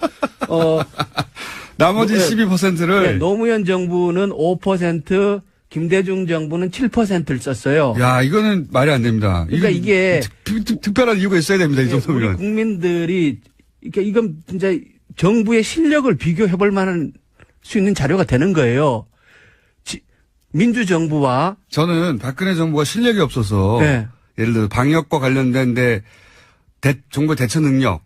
나머지 12%를 노무현 정부는 5%, 김대중 정부는 7%를 썼어요. 야, 이거는 말이 안 됩니다. 그러니까 이게 특별한 이유가 있어야 됩니다. 이 우리 정도면. 국민들이 그러니까 이건 진짜 정부의 실력을 비교해 볼 만한 수 있는 자료가 되는 거예요. 민주정부와 저는 박근혜 정부가 실력이 없어서 네. 예를 들어 방역과 관련된데 정부의 대처 능력,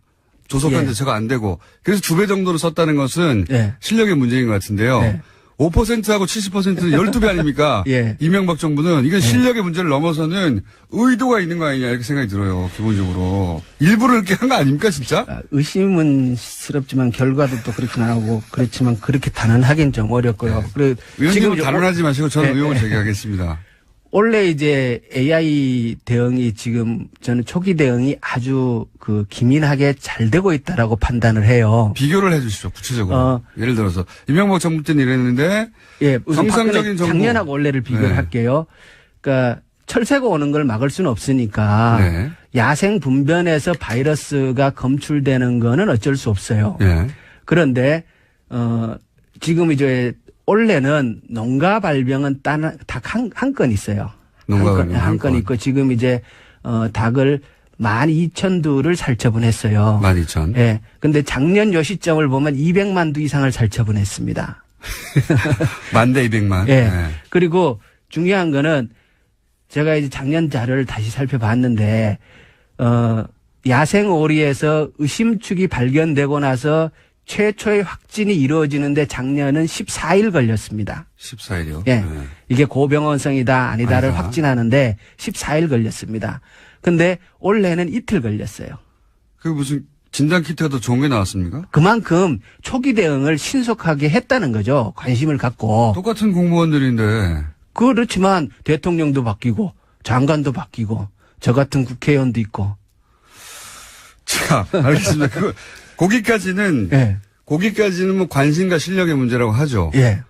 조속한 예. 대처가 안 되고 그래서 2배 정도를 썼다는 것은 예. 실력의 문제인 것 같은데요. 예. 5%하고 70%는 12배 아닙니까? 예. 이명박 정부는 이건 실력의 문제를 넘어서는 의도가 있는 거 아니냐 이렇게 생각이 들어요. 기본적으로. 일부러 이렇게 한 거 아닙니까 진짜? 의심은 스럽지만 결과도 또 그렇게 나오고 그렇지만 그렇게 단언하기는 좀 어렵고요. 그리고 의원님은 이제 단언하지 마시고 저는 예, 의혹을 예. 제기하겠습니다. 원래 이제 AI 대응이 지금 저는 초기 대응이 아주 그 기민하게 잘 되고 있다라고 판단을 해요. 비교를 해 주시죠. 구체적으로. 어. 예를 들어서 이명박 정부 때는 이랬는데 예, 우선 정상적인 정부. 작년하고 원래를 비교를 네. 할게요. 그러니까 철새가 오는 걸 막을 수는 없으니까 네. 야생 분변에서 바이러스가 검출되는 거는 어쩔 수 없어요. 예. 그런데 지금 이제 올해는 농가 발병은 딱 한 건 있어요. 농가 발병 한 한 건 건. 있고 지금 이제 닭을 12,000두를 살처분했어요. 12,000. 예. 근데 작년 요 시점을 보면 200만 두 이상을 살처분했습니다. 10,000대 200만. 예. 그리고 중요한 거는 제가 이제 작년 자료를 다시 살펴봤는데 야생 오리에서 의심축이 발견되고 나서 최초의 확진이 이루어지는데 작년은 14일 걸렸습니다. 14일이요. 예. 이게 고병원성이다 아니다를 아니다. 확진하는데 14일 걸렸습니다. 근데 올해는 이틀 걸렸어요. 그 무슨 진단 키트가 더 좋은 게 나왔습니까? 그만큼 초기 대응을 신속하게 했다는 거죠. 관심을 갖고. 똑같은 공무원들인데. 그렇지만 대통령도 바뀌고 장관도 바뀌고 저 같은 국회의원도 있고. 자, 알겠습니다. 거기까지는 예. 뭐 관심과 실력의 문제라고 하죠. 예.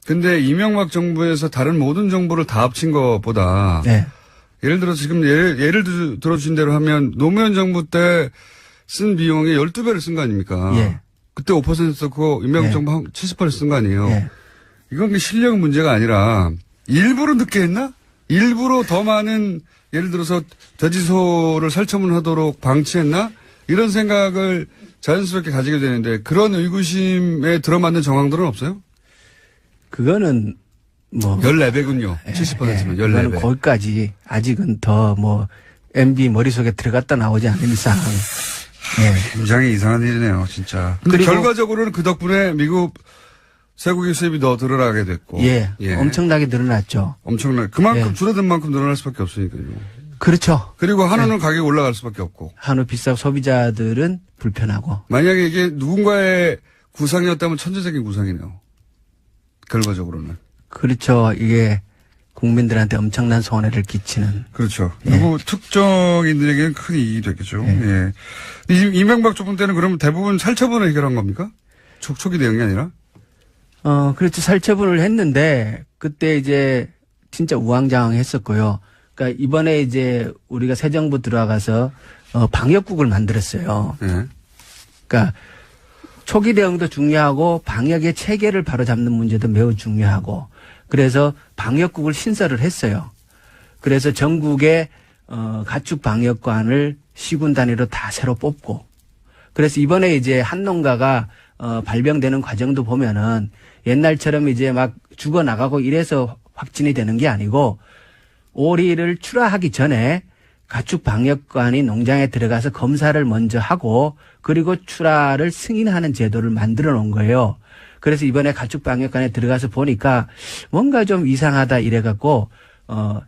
근데 이명박 정부에서 다른 모든 정보를 다 합친 것보다 예. 예를 들어 지금 예를 들어주신 대로 하면 노무현 정부 때 쓴 비용의 12배를 쓴 거 아닙니까? 예. 그때 5% 썼고 이명박 예. 정부 한 70% 쓴 거 아니에요? 예. 이건 실력 문제가 아니라 일부러 늦게 했나? 일부러 더 많은 예를 들어서 돼지소를 살처분하도록 방치했나? 이런 생각을 자연스럽게 가지게 되는데 그런 의구심에 들어맞는 정황들은 없어요? 그거는 뭐 14배군요. 70%면 이거는 14배. 거기까지 아직은 더 뭐 MB 머릿속에 들어갔다 나오지 않는 이상. 굉장히 이상한 일이네요, 진짜. 근데 그리고- 결과적으로는 그 덕분에 미국 세국의 수입이 더 늘어나게 됐고. 예. 엄청나게 늘어났죠. 엄청나. 그만큼 예. 줄어든 만큼 늘어날 수밖에 없으니까요. 그렇죠. 그리고 한우는 가격이 올라갈 수밖에 없고. 한우 비싸고 소비자들은 불편하고. 만약에 이게 누군가의 구상이었다면 천재적인 구상이네요. 결과적으로는. 그렇죠. 이게 국민들한테 엄청난 손해를 끼치는. 그렇죠. 누구 특정인들에게는 큰 이익이 됐겠죠. 예. 이명박 정부 때는 그러면 대부분 살처분을 해결한 겁니까? 초기 대응이 아니라? 그렇죠. 살처분을 했는데, 그때 이제 진짜 우왕좌왕했었고요. 그러니까 이번에 이제 우리가 새 정부 들어가서, 방역국을 만들었어요. 예. 그러니까 초기 대응도 중요하고 방역의 체계를 바로잡는 문제도 매우 중요하고, 그래서 방역국을 신설을 했어요. 그래서 전국에 가축 방역관을 시군 단위로 다 새로 뽑고, 그래서 이번에 이제 한 농가가 발병되는 과정도 보면은 옛날처럼 이제 막 죽어 나가고 이래서 확진이 되는 게 아니고, 오리를 출하하기 전에 가축 방역관이 농장에 들어가서 검사를 먼저 하고, 그리고 출하를 승인하는 제도를 만들어 놓은 거예요. 그래서 이번에 가축 방역관에 들어가서 보니까 뭔가 좀 이상하다 이래갖고,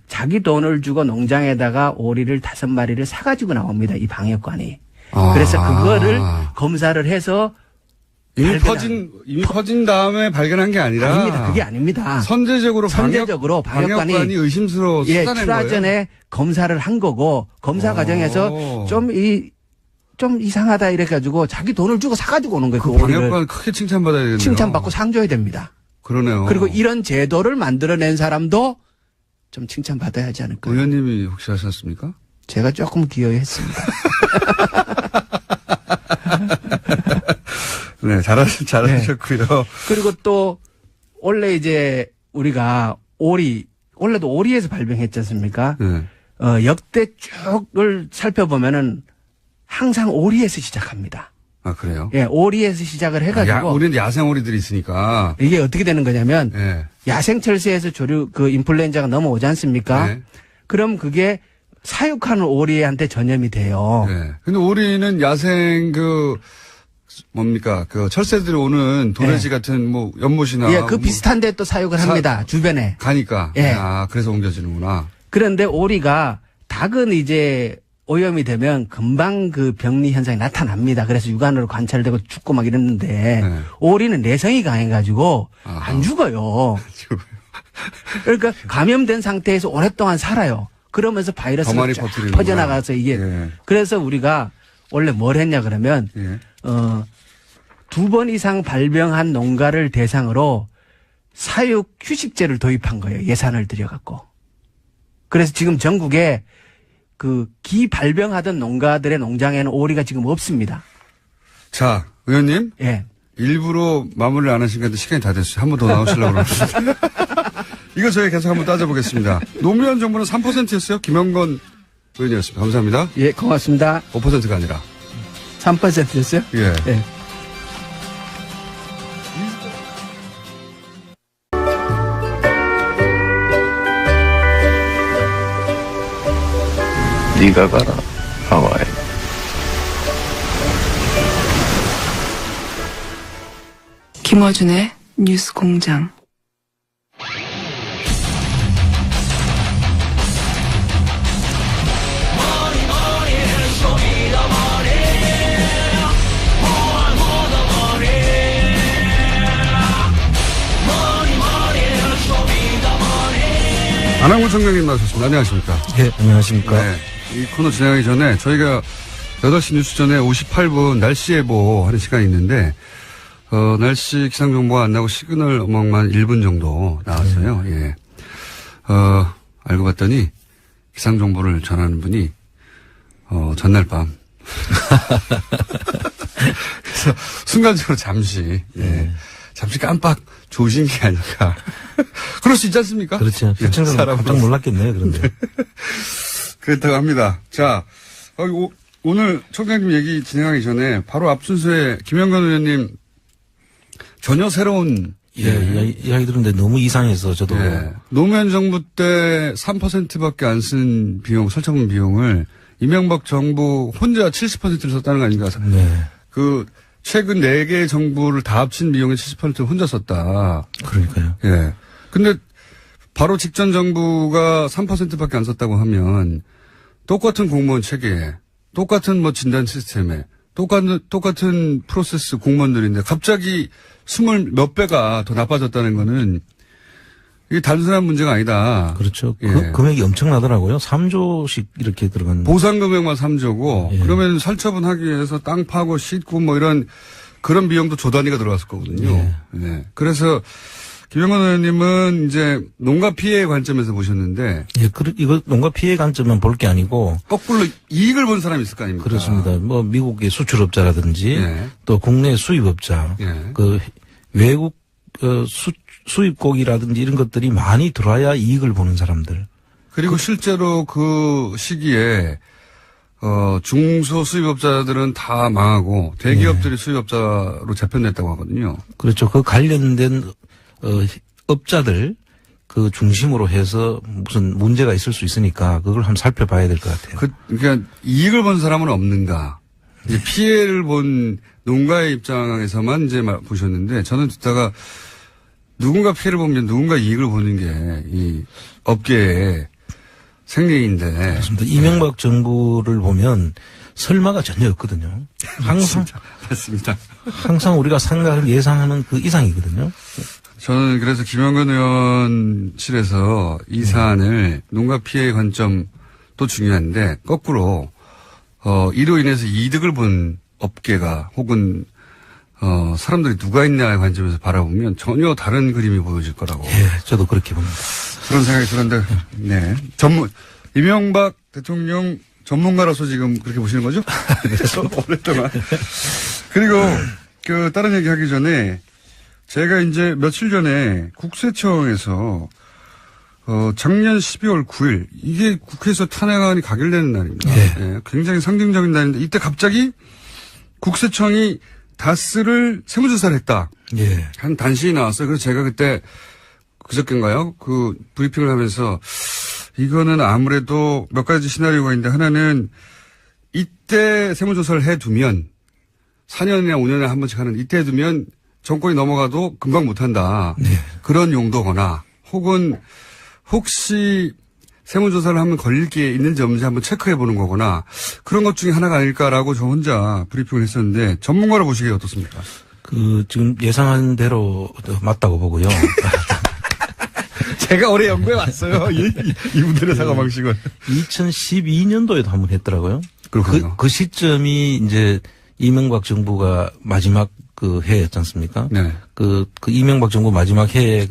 자기 돈을 주고 농장에다가 오리를 5마리를 사가지고 나옵니다. 이 방역관이. 그래서 그거를 검사를 해서 이미 퍼진 다음에 발견한 게 아니라. 아닙니다. 그게 아닙니다. 선제적으로 방역관이 의심스러워 예, 쏟아낸 출하 거예요. 전에 검사를 한 거고, 검사 과정에서 좀 이상하다 이래가지고 자기 돈을 주고 사가지고 오는 거예요. 그 그 오리를. 방역관 크게 칭찬받아야 되겠네요. 칭찬받고 상 줘야 됩니다. 그러네요. 그리고 이런 제도를 만들어낸 사람도 좀 칭찬받아야 하지 않을까요? 의원님이 혹시 하셨습니까? 제가 조금 기여했습니다. 네, 잘하셨고요. 그리고 또 원래 이제 우리가 원래도 오리에서 발병했지 않습니까? 네. 역대 쭉을 살펴보면은 항상 오리에서 시작합니다. 아, 그래요? 예, 오리에서 시작을 해가지고. 우리는 야생 오리들이 있으니까. 이게 어떻게 되는 거냐면, 네. 야생철새에서 인플루엔자가 넘어오지 않습니까? 네. 그럼 그게 사육하는 오리한테 전염이 돼요. 네. 근데 오리는 야생 철새들이 오는 도래지 같은 연못이나. 예, 그 비슷한데 또 사육을 합니다. 주변에. 가니까. 예. 그래서 옮겨지는구나. 그런데 오리가, 닭은 이제 오염이 되면 금방 그 병리 현상이 나타납니다. 그래서 육안으로 관찰되고 죽고 막 이랬는데, 네. 오리는 내성이 강해가지고 안 죽어요. 그러니까 감염된 상태에서 오랫동안 살아요. 그러면서 더 바이러스가 많이 쫙 퍼뜨리는구나. 퍼져나가서 이게. 예. 그래서 우리가 원래 뭘 했냐 그러면, 예. 2번 이상 발병한 농가를 대상으로 사육 휴식제를 도입한 거예요. 예산을 들여갖고. 그래서 지금 전국에 기 발병하던 농가들의 농장에는 오리가 지금 없습니다. 자, 의원님. 예. 일부러 마무리를 안 하신 건데 시간이 다 됐어요. 한 번 더 나오시려고 그러는데. 이거 저희 계속 한번 따져보겠습니다. 노무현 정부는 3%였어요. 김영건 의원이었습니다. 감사합니다. 예, 고맙습니다. 5%가 아니라. 3%였어요? 예. 예. 네가 가라 하와이. 김어준의 뉴스 공장. 안항훈 청장님 나오셨습니다. 안녕하십니까. 예, 안녕하십니까. 네. 이 코너 진행하기 전에 저희가 8시 뉴스 전에 58분 날씨 예보 하는 시간이 있는데, 날씨 기상정보가 안 나고 시그널 음악만 1분 정도 나왔어요. 예. 알고 봤더니 기상정보를 전하는 분이, 전날 밤. 그래서 순간적으로 잠시, 예. 잠시 깜빡 조신 게 아닐까. 그럴 수 있지 않습니까? 그렇죠. 시청자는 깜짝 놀랐겠네요, 그런데. 그렇다고 합니다. 자, 오늘 총장님 얘기 진행하기 전에 바로 앞 순서에 김영건 의원님 전혀 새로운 이야기 들었는데 너무 이상해서 저도. 예. 노무현 정부 때 3%밖에 안 쓴 비용, 설치문 비용을 이명박 정부 혼자 70%를 썼다는 거 아닌가. 네. 최근 4개 정부를 다 합친 비용의 70%를 혼자 썼다. 그러니까요. 예. 근데 바로 직전 정부가 3%밖에 안 썼다고 하면 똑같은 공무원 체계에, 똑같은 진단 시스템에, 똑같은 프로세스 공무원들인데 갑자기 20 몇 배가 더 나빠졌다는 거는 이게 단순한 문제가 아니다. 그렇죠. 예. 금액이 엄청나더라고요. 3조씩 이렇게 들어간. 보상 금액만 3조고 예. 그러면 살처분하기 위해서 땅 파고 싣고 이런 그런 비용도 조 단위가 들어갔을 거거든요. 예. 네. 그래서 김영건 의원님은 이제 농가 피해 관점에서 보셨는데 예, 이거 농가 피해 관점만 볼 게 아니고. 거꾸로 이익을 본 사람이 있을 거 아닙니까? 그렇습니다. 미국의 수출업자라든지 예. 또 국내 수입업자, 예. 외국 수입국이라든지 이런 것들이 많이 들어와야 이익을 보는 사람들. 그리고 실제로 그 시기에 중소 수입업자들은 다 망하고 대기업들이 수입업자로 재편됐다고 하거든요. 그렇죠. 그 관련된 업자들 그 중심으로 해서 무슨 문제가 있을 수 있으니까 그걸 한번 살펴봐야 될 것 같아요. 그러니까 이익을 본 사람은 없는가. 이제 피해를 본 농가의 입장에서만 이제 보셨는데 저는 듣다가 누군가 피해를 보면 누군가 이익을 보는 게 이 업계의 생리인데. 그렇습니다. 이명박 정부를 보면 설마가 전혀 없거든요. 맞습니다. 항상 우리가 생각을 예상하는 그 이상이거든요. 저는 그래서 김영건 의원실에서 이 사안을 농가 피해 관점도 중요한데 거꾸로 이로 인해서 이득을 본 업계가 혹은 사람들이 누가 있냐의 관점에서 바라보면 전혀 다른 그림이 보여질 거라고. 예, 저도 그렇게 봅니다. 그런 생각이 드는데, 네. 이명박 대통령 전문가로서 지금 그렇게 보시는 거죠? 그래서 오랫동안. 그리고 다른 얘기 하기 전에 제가 이제 며칠 전에 국세청에서 작년 12월 9일 이게 국회에서 탄핵안이 가결되는 날입니다. 네. 예, 굉장히 상징적인 날인데 이때 갑자기 국세청이 다스를 세무조사를 했다. 예. 한 단신이 나왔어요. 그래서 제가 그때 그저께인가요? 브리핑을 하면서 이거는 아무래도 몇 가지 시나리오가 있는데 하나는 이때 세무조사를 해두면 4년이나 5년에 한 번씩 하는 이때 해두면 정권이 넘어가도 금방 못한다. 네. 그런 용도거나 혹은 혹시 세무조사를 하면 걸릴 게 있는지 없는지 한번 체크해 보는 거거나 그런 것 중에 하나가 아닐까라고 저 혼자 브리핑을 했었는데 전문가로 보시기에 어떻습니까? 지금 예상한 대로 맞다고 보고요. 제가 올해 연구해 왔어요. 이분들의 사과 방식은. 2012년도에도 한 번 했더라고요. 그렇군요. 그 시점이 이제 이명박 정부가 마지막 그 해였지 않습니까? 네. 그 이명박 정부 마지막 해에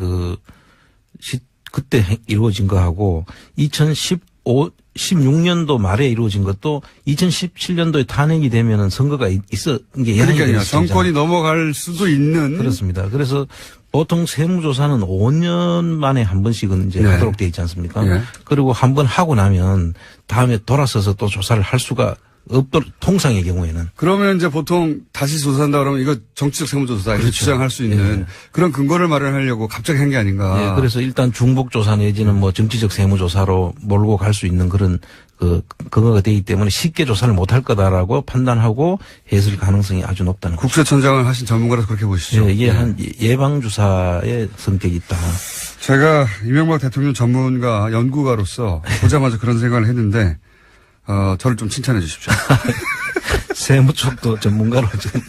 그때 이루어진 거하고 16년도 말에 이루어진 것도 2017년도에 탄핵이 되면은 선거가 있어 이게 그러니까요. 정권이 넘어갈 수도 있는. 그렇습니다. 그래서 보통 세무조사는 5년 만에 한 번씩은 이제 네. 하도록 돼 있지 않습니까? 네. 그리고 한 번 하고 나면 다음에 돌아서서 또 조사를 할 수가 없도록 통상의 경우에는. 그러면 이제 보통 다시 조사한다 그러면 이거 정치적 세무조사 이렇게 그렇죠. 주장할 수 있는 예. 그런 근거를 마련하려고 갑자기 한 게 아닌가. 예, 그래서 일단 중복조사 내지는 뭐 정치적 세무조사로 몰고 갈 수 있는 그런 근거가 되기 때문에 쉽게 조사를 못할 거다라고 판단하고 했을 가능성이 아주 높다는 거죠. 국세청장을 하신 전문가라서 그렇게 보시죠. 예, 이게 한 예방주사의 성격이 있다. 제가 이명박 대통령 전문가 연구가로서 보자마자 그런 생각을 했는데 저를 좀 칭찬해 주십시오. 세무 쪽도 전문가로 지금.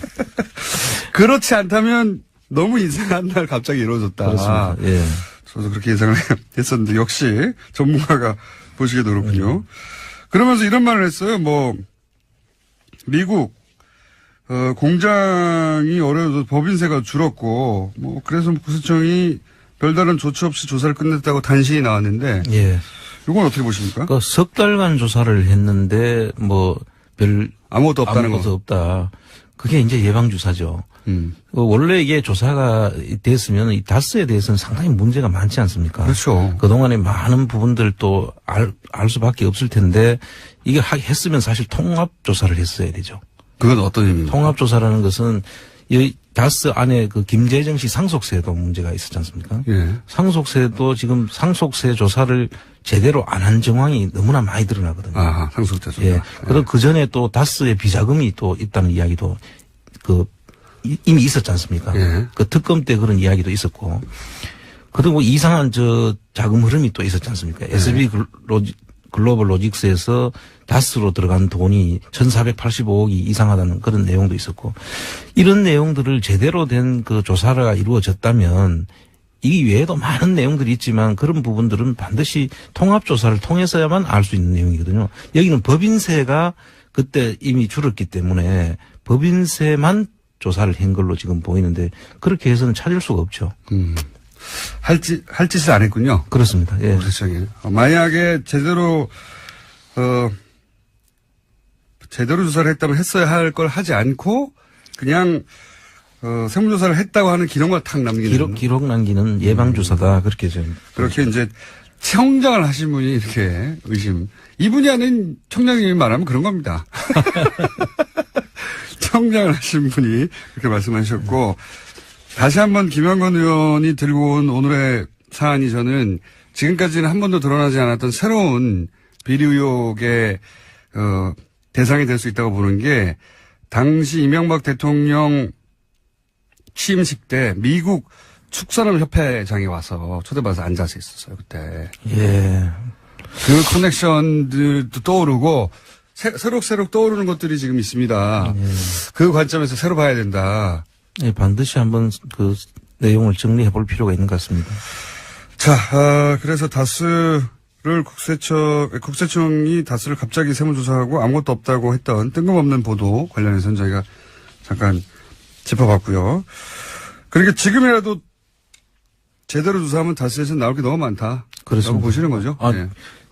그렇지 않다면 너무 이상한 날 갑자기 이루어졌다. 그렇습니다. 예. 저도 그렇게 예상을 했었는데 역시 전문가가 보시기에도 그렇군요. 그러면서 이런 말을 했어요. 미국 공장이 어려워서 법인세가 줄었고 그래서 국세청이 별다른 조치 없이 조사를 끝냈다고 단신이 나왔는데 예. 이건 어떻게 보십니까? 석 달간 조사를 했는데 별 아무것도 없다는 아무것도 거. 없다. 그게 이제 예방주사죠. 원래 이게 조사가 됐으면 이 다스에 대해서는 상당히 문제가 많지 않습니까? 그렇죠. 그동안에 많은 부분들도 알 수밖에 없을 텐데 이게 했으면 사실 통합조사를 했어야 되죠. 그건 어떤 의미입니까? 통합조사라는 것은 다스 안에 그 김재정 씨 상속세도 문제가 있었지 않습니까? 예. 상속세도 지금 상속세 조사를 제대로 안 한 정황이 너무나 많이 드러나거든요. 아하, 상속자. 예. 그리고 그 전에 또 다스의 비자금이 또 있다는 이야기도 이미 있었지 않습니까? 예. 그 특검 때 그런 이야기도 있었고. 그리고 이상한 자금 흐름이 또 있었지 않습니까? SB 글로벌 로직스에서 다스로 들어간 돈이 1,485억이 이상하다는 그런 내용도 있었고, 이런 내용들을 제대로 된 그 조사가 이루어졌다면 이 외에도 많은 내용들이 있지만 그런 부분들은 반드시 통합조사를 통해서야만 알 수 있는 내용이거든요. 여기는 법인세가 그때 이미 줄었기 때문에 법인세만 조사를 한 걸로 지금 보이는데 그렇게 해서는 찾을 수가 없죠. 할 짓을 안 했군요. 그렇습니다. 예. 국세청이. 만약에 제대로 조사를 했다면 했어야 할 걸 하지 않고 그냥 세무조사를 했다고 하는 기록만 탁 남기는. 기록 남기는 예방주사다. 그렇게 좀. 그렇게 이제 청장을 하신 분이 이렇게 의심. 이분이 아닌 청장님이 말하면 그런 겁니다. 청장을 하신 분이 그렇게 말씀하셨고, 다시 한번 김영건 의원이 들고 온 오늘의 사안이 저는 지금까지는 한 번도 드러나지 않았던 새로운 비리 의혹의 대상이 될 수 있다고 보는 게, 당시 이명박 대통령 취임식 때 미국 축산업협회장이 와서 초대받아서 앉아서 있었어요, 그때. 예. 그 커넥션들도 떠오르고 새록새록 떠오르는 것들이 지금 있습니다. 예. 그 관점에서 새로 봐야 된다. 예, 반드시 한번 그 내용을 정리해 볼 필요가 있는 것 같습니다. 자, 그래서 다스를 국세청이 다스를 갑자기 세무조사하고 아무것도 없다고 했던 뜬금없는 보도 관련해서는 저희가 잠깐 짚어봤고요. 그러니까 지금이라도 제대로 조사하면 다스에서 나올 게 너무 많다. 그렇습니다. 라고 보시는 거죠? 아, 예.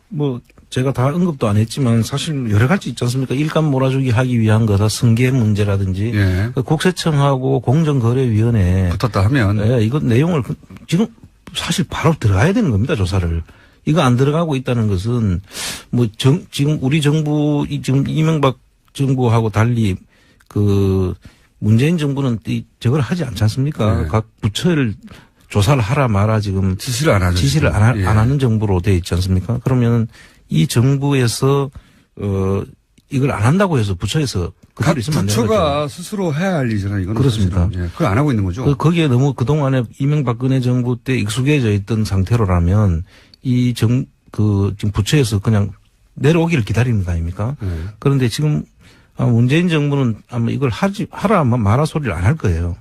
뭐 제가 다 언급도 안 했지만 사실 여러 가지 있지 않습니까? 일감 몰아주기 하기 위한 거다. 승계 문제라든지 예. 그 국세청하고 공정거래위원회 붙었다 하면. 예, 이거 내용을 지금 사실 바로 들어가야 되는 겁니다. 조사를. 이거 안 들어가고 있다는 것은 뭐 지금 우리 정부 지금 이명박 정부하고 달리 그 문재인 정부는 저걸 하지 않지 않습니까? 네. 각 부처를 조사를 하라 마라 지금 지시를 안 하죠. 지시를 예. 안 하는 정부로 돼 있지 않습니까? 그러면 이 정부에서 이걸 안 한다고 해서 부처에서 각 그대로 있으면 안 되는 부처가 거죠. 스스로 해야 할 일이잖아요. 이거는 그렇습니다. 사실은. 예. 그걸 안 하고 있는 거죠. 거기에 너무 그동안에 이명박근혜 정부 때 익숙해져 있던 상태로라면 지금 부처에서 그냥 내려오기를 기다리는 거 아닙니까? 네. 그런데 지금 문재인 정부는 아마 이걸 하라 마라 소리를 안 할 거예요.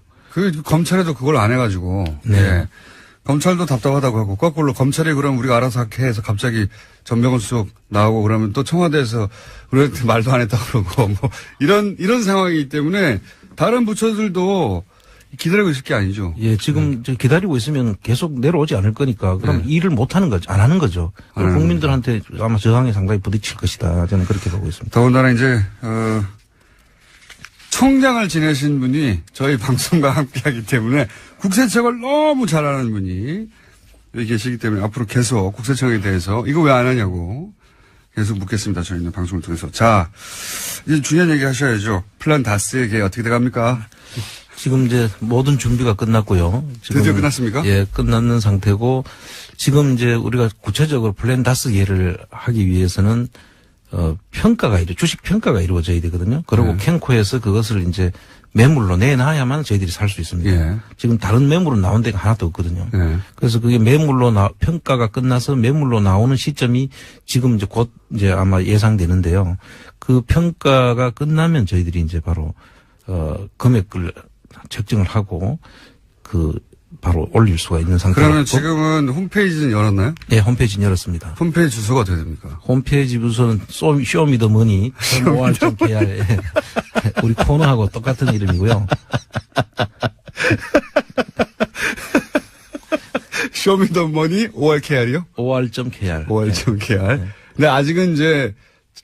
검찰에도 그걸 안 해가지고. 네. 예. 검찰도 답답하다고 하고, 거꾸로 검찰이 그럼 우리가 알아서 할게 해서 갑자기 전병헌 수석 나오고 그러면 또 청와대에서 우리한테 말도 안 했다고 그러고, 뭐, 이런 상황이기 때문에 다른 부처들도 기다리고 있을 게 아니죠. 예, 지금 기다리고 있으면 계속 내려오지 않을 거니까 그럼 네. 일을 못 하는 거죠. 안 하는 거죠. 안 하는 국민들한테 아마 저항에 상당히 부딪힐 것이다. 저는 그렇게 보고 있습니다. 더군다나 이제, 청장을 지내신 분이 저희 방송과 함께 하기 때문에 국세청을 너무 잘 아는 분이 여기 계시기 때문에 앞으로 계속 국세청에 대해서 이거 왜 안 하냐고 계속 묻겠습니다. 저희는 방송을 통해서. 자, 이제 중요한 얘기 하셔야죠. 플랜 다스의 계 어떻게 돼갑니까? 지금 이제 모든 준비가 끝났고요. 지금 드디어 끝났습니까? 예, 끝났는 상태고 지금 이제 우리가 구체적으로 플랜 다스계를 하기 위해서는 평가가 주식 평가가 이루어져야 되거든요. 그리고 캔코에서 그것을 이제 매물로 내놔야만 저희들이 살 수 있습니다. 예. 지금 다른 매물은 나온 데가 하나도 없거든요. 예. 그래서 그게 평가가 끝나서 매물로 나오는 시점이 지금 이제 곧 이제 아마 예상되는데요. 그 평가가 끝나면 저희들이 이제 바로 금액을 책정을 하고 바로 올릴 수가 있는 상태로. 그러면 지금은 홈페이지는 열었나요? 네, 홈페이지는 열었습니다. 홈페이지 주소가 어떻게 됩니까? 홈페이지 주소는 쇼미더머니 5월.kr 우리 코너하고 똑같은 이름이고요. 쇼미더머니 5월KR이요? 5월.kr. 5월.kr. 근데 아직은 이제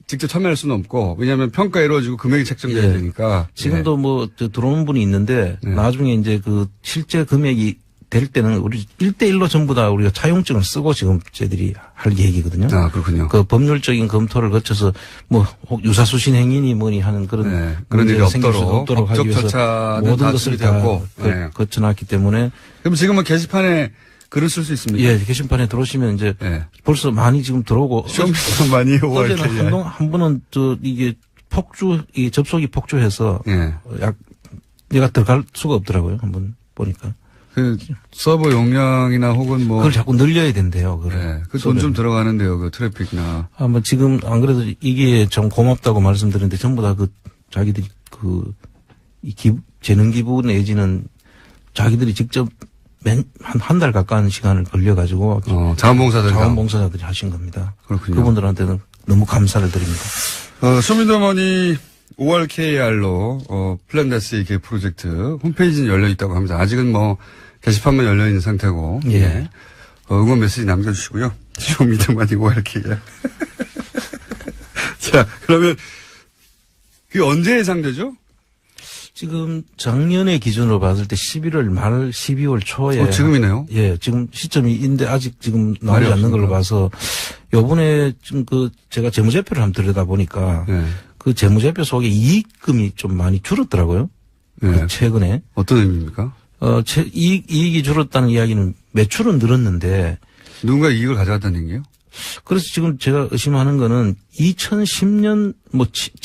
직접 참여할 수는 없고, 왜냐하면 평가 이루어지고 금액이 책정돼야 예. 되니까. 지금도 들어오는 분이 있는데 네. 나중에 이제 실제 금액이 될 때는 우리 1대1로 전부 다 우리가 차용증을 쓰고 지금 저희들이 할 계획이거든요. 아, 그렇군요. 그 법률적인 검토를 거쳐서 뭐 혹 유사수신 행위니 뭐니 하는 그런 네, 그런 일이 문제가 생길 수 없도록 하기 법적 위해서 절차는 모든 다 것을 다 준비되었고, 네. 거쳐놨기 때문에 그럼 지금은 게시판에 글을 쓸 수 있습니까? 예, 게시판에 들어오시면 이제 네. 벌써 많이 지금 들어오고 좀 많이 어제는 한 번은 이게 이 접속이 폭주해서 예. 내가 들어갈 수가 없더라고요. 한번 보니까. 그 서버 용량이나 혹은 뭐 그걸 자꾸 늘려야 된대요. 네. 그 돈 좀 들어가는데요. 그 트래픽이나. 아마 지금 안 그래도 이게 좀 고맙다고 말씀드렸는데 전부 다 자기들이 재능 기부 내지는 자기들이 직접 한 달 가까운 시간을 걸려가지고 자원봉사자들이 하신 겁니다. 그렇군요. 그분들한테는 너무 감사를 드립니다. 쇼미더머니 5월 KR로 플랜다스의 개 프로젝트 홈페이지는 열려 있다고 합니다. 아직은 뭐 게시판만 열려 있는 상태고. 예. 예. 응원 메시지 남겨주시고요. 쇼미더머니 5월 KR. 자, 그러면 그게 언제 예상되죠? 지금 작년의 기준으로 봤을 때 11월 말 12월 초에. 지금이네요. 예, 지금 시점인데 아직 지금 나오지 않는 걸로 봐서 요번에 좀 제가 재무제표를 한번 들여다보니까 네. 그 재무제표 속에 이익금이 좀 많이 줄었더라고요. 네. 최근에. 어떤 의미입니까? 이익이 줄었다는 이야기는 매출은 늘었는데 누군가 이익을 가져갔다는 얘기예요? 그래서 지금 제가 의심하는 거는 2010년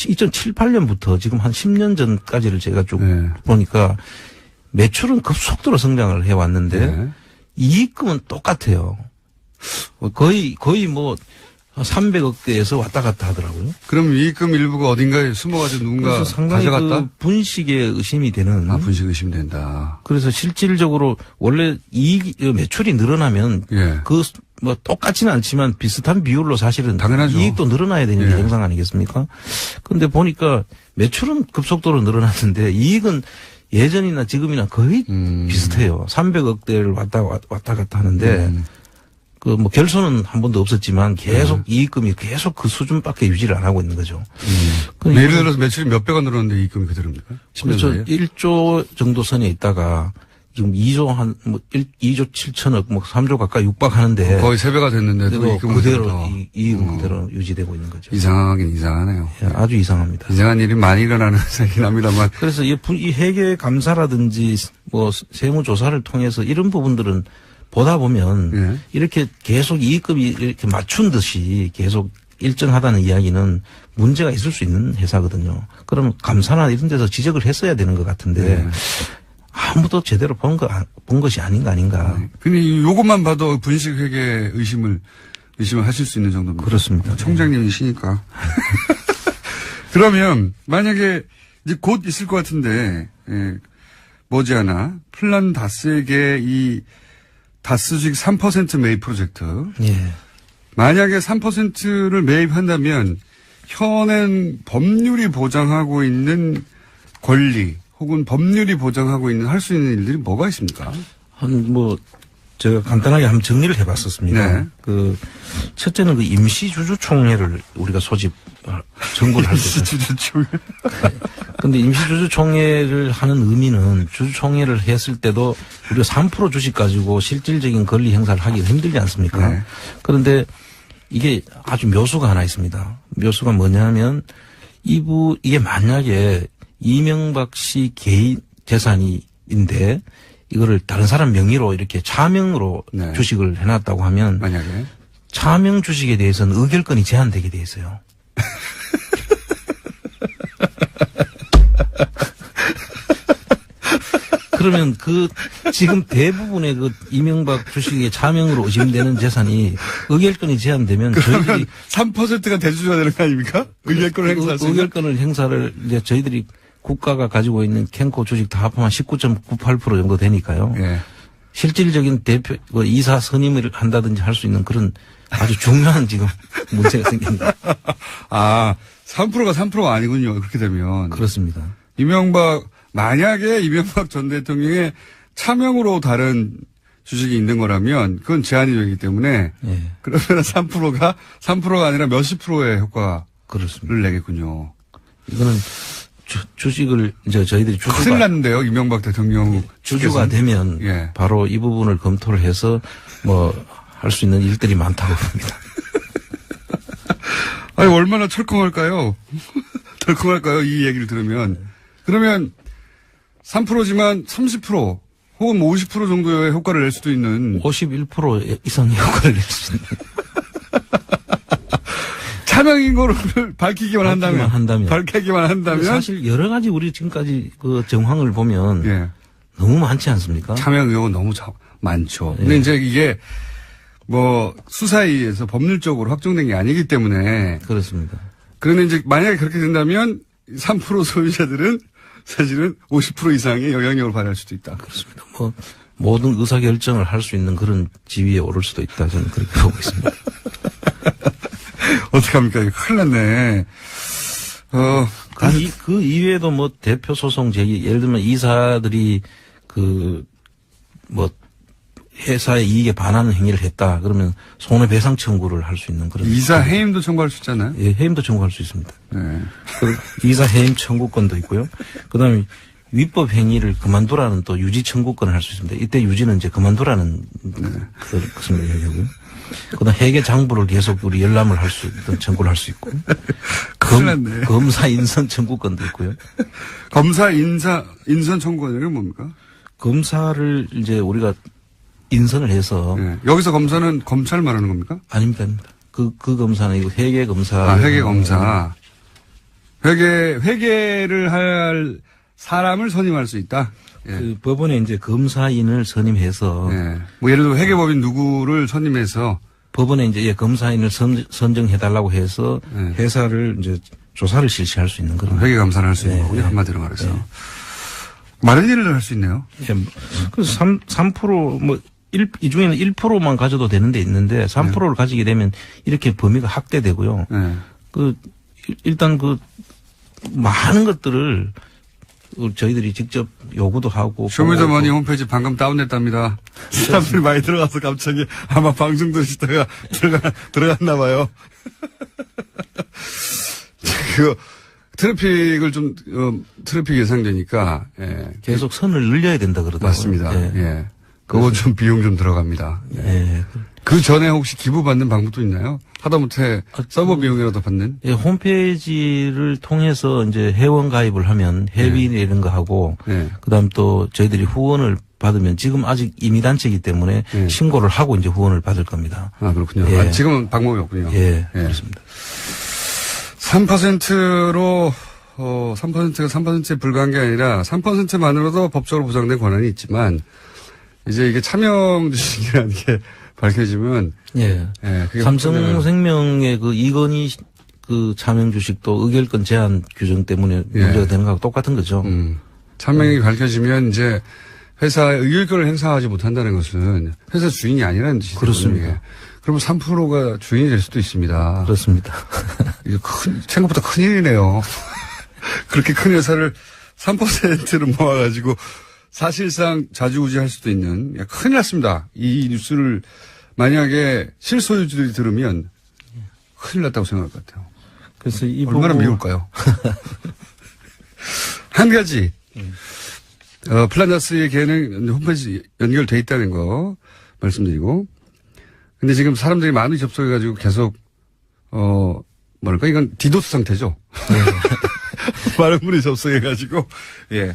2007, 8년부터 지금 한 10년 전까지를 제가 쭉 네. 보니까 매출은 급속도로 성장을 해왔는데 네. 이익금은 똑같아요. 거의 300억대에서 왔다 갔다 하더라고요. 그럼 이익금 일부가 어딘가에 숨어가지고 누군가 그래서 상당히 가져갔다? 분식에 의심이 되는. 분식 의심된다. 그래서 실질적으로 원래 매출이 늘어나면 예. 똑같지는 않지만 비슷한 비율로 사실은 당연하죠. 이익도 늘어나야 되는 게 예. 정상 아니겠습니까? 그런데 보니까 매출은 급속도로 늘어났는데 이익은 예전이나 지금이나 거의 비슷해요. 300억대를 왔다 갔다 하는데 결손은 한 번도 없었지만 계속 이익금이 계속 그 수준밖에 유지를 안 하고 있는 거죠. 예를 들어서 매출이 몇배가 늘었는데 이익금이 그대로입니까? 그렇죠. 1조 정도 선에 있다가 지금 2조 7천억 3조 가까이 육박하는데 거의 3배가 됐는데도 이익금 그대로 이익은 그대로 유지되고 있는 거죠. 이상하긴 이상하네요. 예, 아주 이상합니다. 이상한 일이 많이 일어나는 회사이긴 합니다만. 그래서 이 회계 감사라든지 세무조사를 통해서 이런 부분들은 보다 보면 예. 이렇게 계속 이익금이 이렇게 맞춘 듯이 계속 일정하다는 이야기는 문제가 있을 수 있는 회사거든요. 그럼 감사나 이런 데서 지적을 했어야 되는 것 같은데 아무도 제대로 본 것이 아닌가. 근데 요것만 봐도 분식회계 의심을 하실 수 있는 정도입니다. 그렇습니다. 총장님이시니까. 그러면 만약에 이제 곧 있을 것 같은데 머지않아 플란다스에게 이 다스 주식 3% 매입 프로젝트. 예. 만약에 3%를 매입한다면 현행 법률이 보장하고 있는 권리 혹은 법률이 보장하고 있는 할 수 있는 일들이 뭐가 있습니까? 제가 간단하게 한번 정리를 해봤었습니다. 네. 첫째는 임시주주총회를 우리가 정부를 할 때. 임시주주총회. 근데 임시주주총회를 하는 의미는 주주총회를 했을 때도 우리가 3% 주식 가지고 실질적인 권리 행사를 하기가 힘들지 않습니까? 네. 그런데 이게 아주 묘수가 하나 있습니다. 묘수가 뭐냐면 이게 만약에 이명박 씨 개인 재산인데 이거를 다른 사람 명의로 이렇게 차명으로 네. 주식을 해놨다고 하면 만약에 차명 주식에 대해서는 의결권이 제한되게 돼 있어요. 그러면 지금 대부분의 이명박 주식의 차명으로 의심되는 재산이 의결권이 제한되면 저희들이 3%가 대주주가 되는 거 아닙니까? 의결권을 행사할 수 있는. 의결권을 행사를 이제 저희들이 국가가 가지고 있는 캔코 주식 다 합하면 19.98% 정도 되니까요. 예. 실질적인 대표 이사 선임을 한다든지 할 수 있는 그런 아주 중요한 지금 문제가 생깁니다. 3%가 3%가 아니군요. 그렇게 되면. 그렇습니다. 만약에 이명박 전 대통령의 차명으로 다른 주식이 있는 거라면 그건 제한이 되기 때문에 예. 그러면 3%가 아니라 몇십 프로의 효과를 그렇습니다. 내겠군요. 이거는 주식을 이제 저희들이 큰일 났는데요. 이명박 대통령 주주가 되면 예. 바로 이 부분을 검토를 해서 뭐 할 수 있는 일들이 많다고 봅니다. 아니, 얼마나 철컹할까요? 덜컹할까요? 이 얘기를 들으면. 그러면 3%지만 30% 혹은 50% 정도의 효과를 낼 수도 있는 51% 이상의 효과를 낼 수 있는. 차명인 거를 밝히기만 한다면. 사실 여러 가지 우리 지금까지 그 정황을 보면 예. 너무 많지 않습니까? 차명 의혹은 너무 많죠. 근데 예. 이제 이게 뭐 수사에 의해서 법률적으로 확정된 게 아니기 때문에 그렇습니다. 그런데 이제 만약에 그렇게 된다면 3% 소유자들은 사실은 50% 이상의 영향력을 발휘할 수도 있다. 그렇습니다. 뭐 모든 의사 결정을 할 수 있는 그런 지위에 오를 수도 있다. 저는 그렇게 보고 있습니다. 어떡합니까? 이거 큰일 났네. 그 이외에도 뭐 대표 소송 제기, 예를 들면 이사들이 뭐 회사의 이익에 반하는 행위를 했다. 그러면 손해배상 청구를 할 수 있는 그런. 이사 해임도 청구할 수 있잖아요. 예, 해임도 청구할 수 있습니다. 네. 이사 해임 청구권도 있고요. 그 다음에 위법 행위를 그만두라는 또 유지 청구권을 할 수 있습니다. 이때 유지는 이제 그만두라는 것을 얘기하고요. 그 다음 회계 장부를 계속 우리 열람을 할 수 있는 청구를 할 수 있고. 검사 인선 청구권도 있고요. 검사 인선 청구권은 뭡니까? 검사를 이제 우리가 인선을 해서. 네. 여기서 검사는 검찰 말하는 겁니까? 아닙니다. 그 검사는 이거 회계 검사. 아, 회계 검사. 회계를 할 사람을 선임할 수 있다. 예. 그 법원에 이제 검사인을 선임해서. 예. 뭐 예를 들어 회계법인 누구를 선임해서 법원에 이제 검사인을 선정해달라고 해서 예. 회사를 이제 조사를 실시할 수 있는 그런. 회계 감사를 할 수 있는 거군요. 한마디로 말해서. 많은 일을 할 수 있네요. 예. 그래서 3% 뭐 이 중에는 1%만 가져도 되는 데 있는데 3%를 가지게 되면 이렇게 범위가 확대되고요. 네. 일단 많은 것들을 저희들이 직접 요구도 하고. 쇼미더머니 홈페이지 방금 다운됐답니다. 사람들이 많이 들어가서 갑자기 아마 방송 들으시다가 들어갔나 봐요. 트래픽을 트래픽 예상되니까, 예. 계속 선을 늘려야 된다 그러더라고요. 맞습니다. 예. 그거 좀 비용 좀 들어갑니다. 예. 그 전에 혹시 기부받는 방법도 있나요? 하다못해 서버 비용이라도 받는? 예, 홈페이지를 통해서 이제 회원 가입을 하면 회비 이런 거 하고, 그다음 또 저희들이 후원을 받으면 지금 아직 임의단체이기 때문에 신고를 하고 이제 후원을 받을 겁니다. 아, 그렇군요. 예. 아, 지금은 방법이 없군요. 예, 그렇습니다. 3%로 3%가 3%에 불과한 게 아니라 3%만으로도 법적으로 보장된 권한이 있지만 이제 이게 차명 주식이라는 게 밝혀지면 그게 삼성생명의 이건희 차명 주식도 의결권 제한 규정 때문에 문제가 되는 거하고 똑같은 거죠. 차명이 밝혀지면 이제 회사의 의결권을 행사하지 못한다는 것은 회사 주인이 아니라는 뜻이죠. 그렇습니다. 그러면 3%가 주인이 될 수도 있습니다. 그렇습니다. 이게 생각보다 큰일이네요. 그렇게 큰 회사를 3%를 모아가지고 사실상 좌지우지할 수도 있는 큰일 났습니다. 이 뉴스를 만약에 실소유주들이 들으면 큰일 났다고 생각할 것 같아요. 그래서 얼마나 미울까요? 한 가지 플라나스의 계획은 홈페이지 연결돼 있다는 거 말씀드리고 근데 지금 사람들이 많이 접속해가지고 계속 뭐랄까 이건 디도스 상태죠. 많은 분이 접속해가지고 예.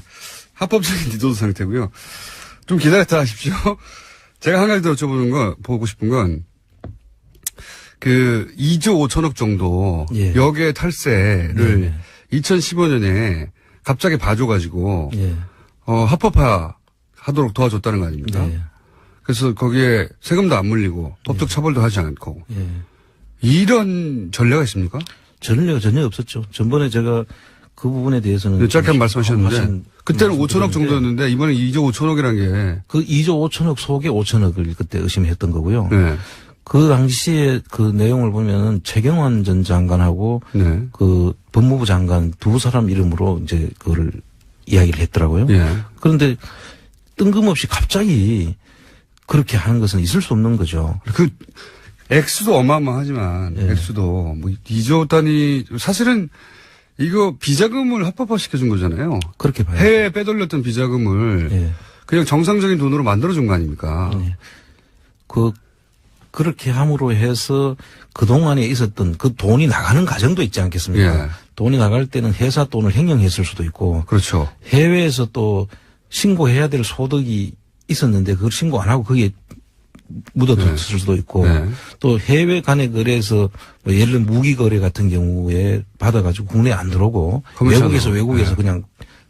합법적인 디도스 상태고요. 좀 기다렸다 하십시오. 제가 한 가지 더 보고 싶은 건, 2조 5천억 정도, 역의 탈세를 2015년에 갑자기 봐줘가지고, 합법화 하도록 도와줬다는 거 아닙니까? 그래서 거기에 세금도 안 물리고, 법적 처벌도 하지 않고, 이런 전례가 있습니까? 전례가 전혀 없었죠. 전번에 제가 그 부분에 대해서는. 짧게 말씀하셨는데. 그때는 5천억 정도였는데, 이번에 2조 5천억이란 게. 그 2조 5천억 속에 5천억을 그때 의심했던 거고요. 네. 그 당시에 그 내용을 보면은 최경환 전 장관하고. 그 법무부 장관 두 사람 이름으로 이제 그거를 이야기를 했더라고요. 그런데 뜬금없이 갑자기 그렇게 하는 것은 있을 수 없는 거죠. 액수도 어마어마하지만, 액수도 2조 단위, 사실은 이거 비자금을 합법화시켜준 거잖아요. 그렇게 봐요. 해외에 빼돌렸던 비자금을 예. 그냥 정상적인 돈으로 만들어준 거 아닙니까? 예. 그렇게 함으로 해서 그동안에 있었던 그 돈이 나가는 과정도 있지 않겠습니까? 예. 돈이 나갈 때는 회사 돈을 횡령했을 수도 있고 그렇죠. 해외에서 또 신고해야 될 소득이 있었는데 그걸 신고 안 하고 거기에 묻어뒀을 수도 있고 네. 또 해외 간의 거래에서 뭐 예를 들어 무기 거래 같은 경우에 받아가지고 국내에 안 들어오고 커미션으로. 외국에서 네. 그냥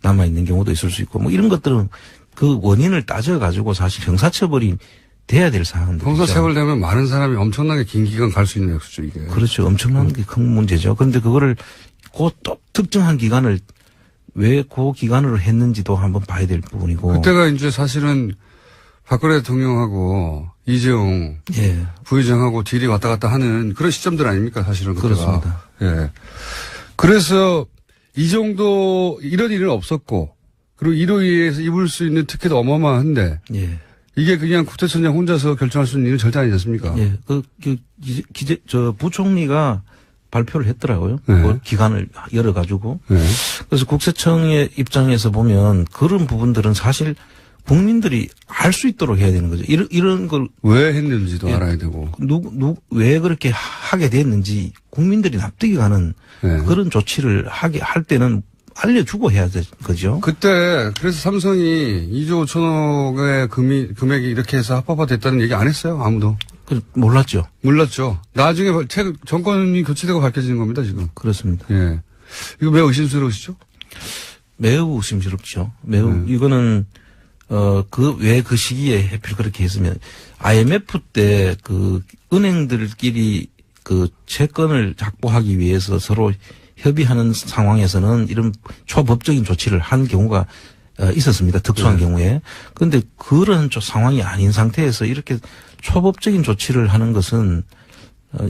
남아 있는 경우도 있을 수 있고 뭐 이런 것들은 그 원인을 따져가지고 사실 형사처벌이 돼야 될 사항들. 형사처벌되면 많은 사람이 엄청나게 긴 기간 갈 수 있는 액수죠, 이게. 그렇죠. 엄청난 게 큰 문제죠. 그런데 그거를 그 또 특정한 기간을 왜 그 기간으로 했는지도 한번 봐야 될 부분이고. 그때가 이제 사실은 박근혜 대통령하고 이재용 예. 부회장하고 딜이 왔다 갔다 하는 그런 시점들 아닙니까, 사실은 그때가. 그렇습니다. 예. 그래서 이 정도 이런 일은 없었고 그리고 이로 인해서 입을 수 있는 특혜도 어마어마한데 예. 이게 그냥 국회의장 혼자서 결정할 수 있는 일은 절대 아니지 않습니까? 예. 부총리가 발표를 했더라고요. 네. 그 기간을 열어가지고. 네. 그래서 국세청의 입장에서 보면 그런 부분들은 사실 국민들이 알 수 있도록 해야 되는 거죠. 이런 걸 왜 했는지도 예. 알아야 되고. 왜 그렇게 하게 됐는지 국민들이 납득이 가는 네. 그런 조치를 할 때는 알려주고 해야 될 거죠. 그때 그래서 삼성이 2조 5천억의 금액이 이렇게 해서 합법화됐다는 얘기 안 했어요. 아무도. 몰랐죠. 몰랐죠. 나중에 정권이 교체되고 밝혀지는 겁니다. 지금. 그렇습니다. 예. 이거 매우 의심스러우시죠? 매우 의심스럽죠. 매우 이거는 왜 그 시기에 하필 그렇게 했으면 IMF 때 그 은행들끼리 그 채권을 확보하기 위해서 서로 협의하는 상황에서는 이런 초법적인 조치를 한 경우가 있었습니다. 특수한 경우에. 그런데 그런 상황이 아닌 상태에서 이렇게 초법적인 조치를 하는 것은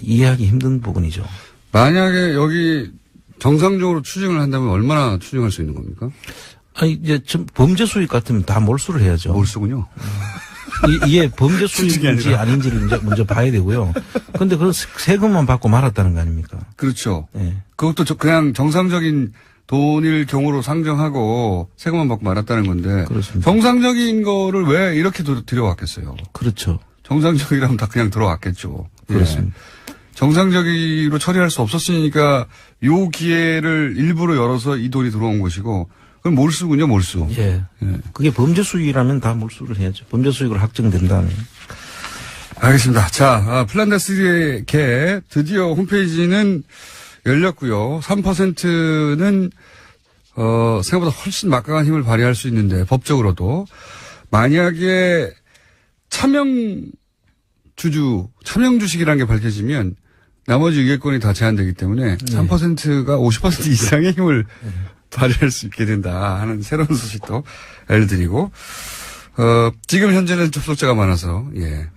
이해하기 힘든 부분이죠. 만약에 여기 정상적으로 추징을 한다면 얼마나 추징할 수 있는 겁니까? 아니 이제 범죄 수익 같으면 다 몰수를 해야죠. 몰수군요. 이게 범죄 수익인지 아닌지를 이제 먼저 봐야 되고요. 그런데 그건 세금만 받고 말았다는 거 아닙니까? 그렇죠. 예. 그것도 그냥 정상적인 돈일 경우로 상정하고 세금만 받고 말았다는 건데. 그렇습니다. 정상적인 거를 왜 이렇게 들여왔겠어요? 그렇죠. 정상적이라면 다 그냥 들어왔겠죠. 그렇습니다. 예. 정상적으로 처리할 수 없었으니까 요 기회를 일부러 열어서 이 돈이 들어온 것이고 그건 몰수군요, 몰수. 예. 예. 그게 범죄 수익이라면 다 몰수를 해야죠. 범죄 수익으로 확정된다면. 알겠습니다. 자, 플란다스의 개 드디어 홈페이지는 열렸고요. 3%는 생각보다 훨씬 막강한 힘을 발휘할 수 있는데 법적으로도 만약에 차명 주식이라는 게 밝혀지면 나머지 의결권이 다 제한되기 때문에 3%가 50% 이상의 힘을 발휘할 수 있게 된다 하는 새로운 소식도 알려드리고 지금 현재는 접속자가 많아서 예.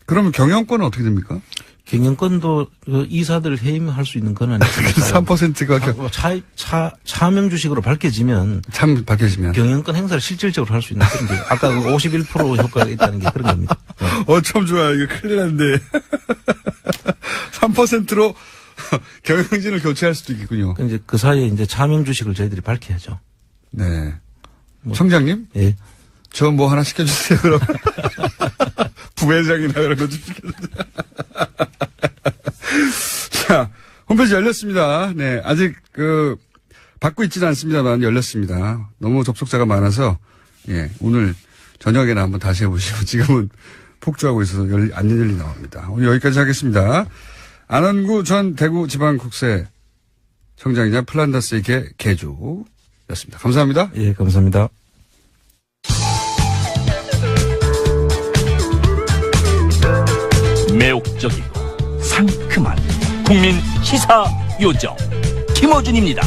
그러면 경영권은 어떻게 됩니까? 경영권도 이사들 해임할 수 있는 건 아니니까. 3%가 차명 주식으로 밝혀지면 참 밝혀지면 경영권 행사를 실질적으로 할 수 있는 그런 게 아까 그 51% 효과가 있다는 게 그런 겁니다. 참 좋아요. 이거 큰일 났는데 3%로 경영진을 교체할 수도 있겠군요. 이제 그 사이에 이제 차명 주식을 저희들이 밝혀야죠. 네. 청장님? 예. 저 뭐 하나 시켜주세요, 그럼. 부회장이나 그런 거 좀 시켜주세요. 자, 홈페이지 열렸습니다. 네. 아직, 받고 있지는 않습니다만 열렸습니다. 너무 접속자가 많아서, 예. 오늘 저녁에나 한번 다시 해보시고, 지금은 폭주하고 있어서 안 열리나 봅니다. 오늘 여기까지 하겠습니다. 안원구 전 대구지방국세 청장이자 플란다스의 개주였습니다. 감사합니다. 예, 감사합니다. 매혹적이고 상큼한 국민 시사 요정 김어준입니다.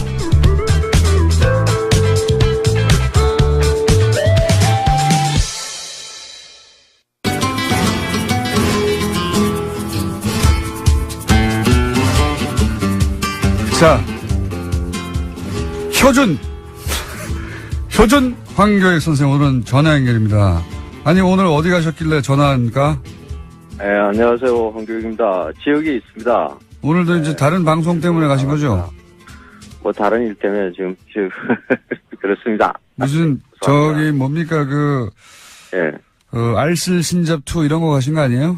자, 효준 황교익 선생 오늘은 전화 연결입니다. 아니 오늘 어디 가셨길래 전화한가? 네, 안녕하세요. 황교익입니다. 지역에 있습니다. 오늘도 이제 다른 방송 때문에 가신 거죠? 뭐 다른 일 때문에 지금 그렇습니다. 무슨, 저기, 뭡니까, 예. 알쓸 신잡2 이런 거 가신 거 아니에요?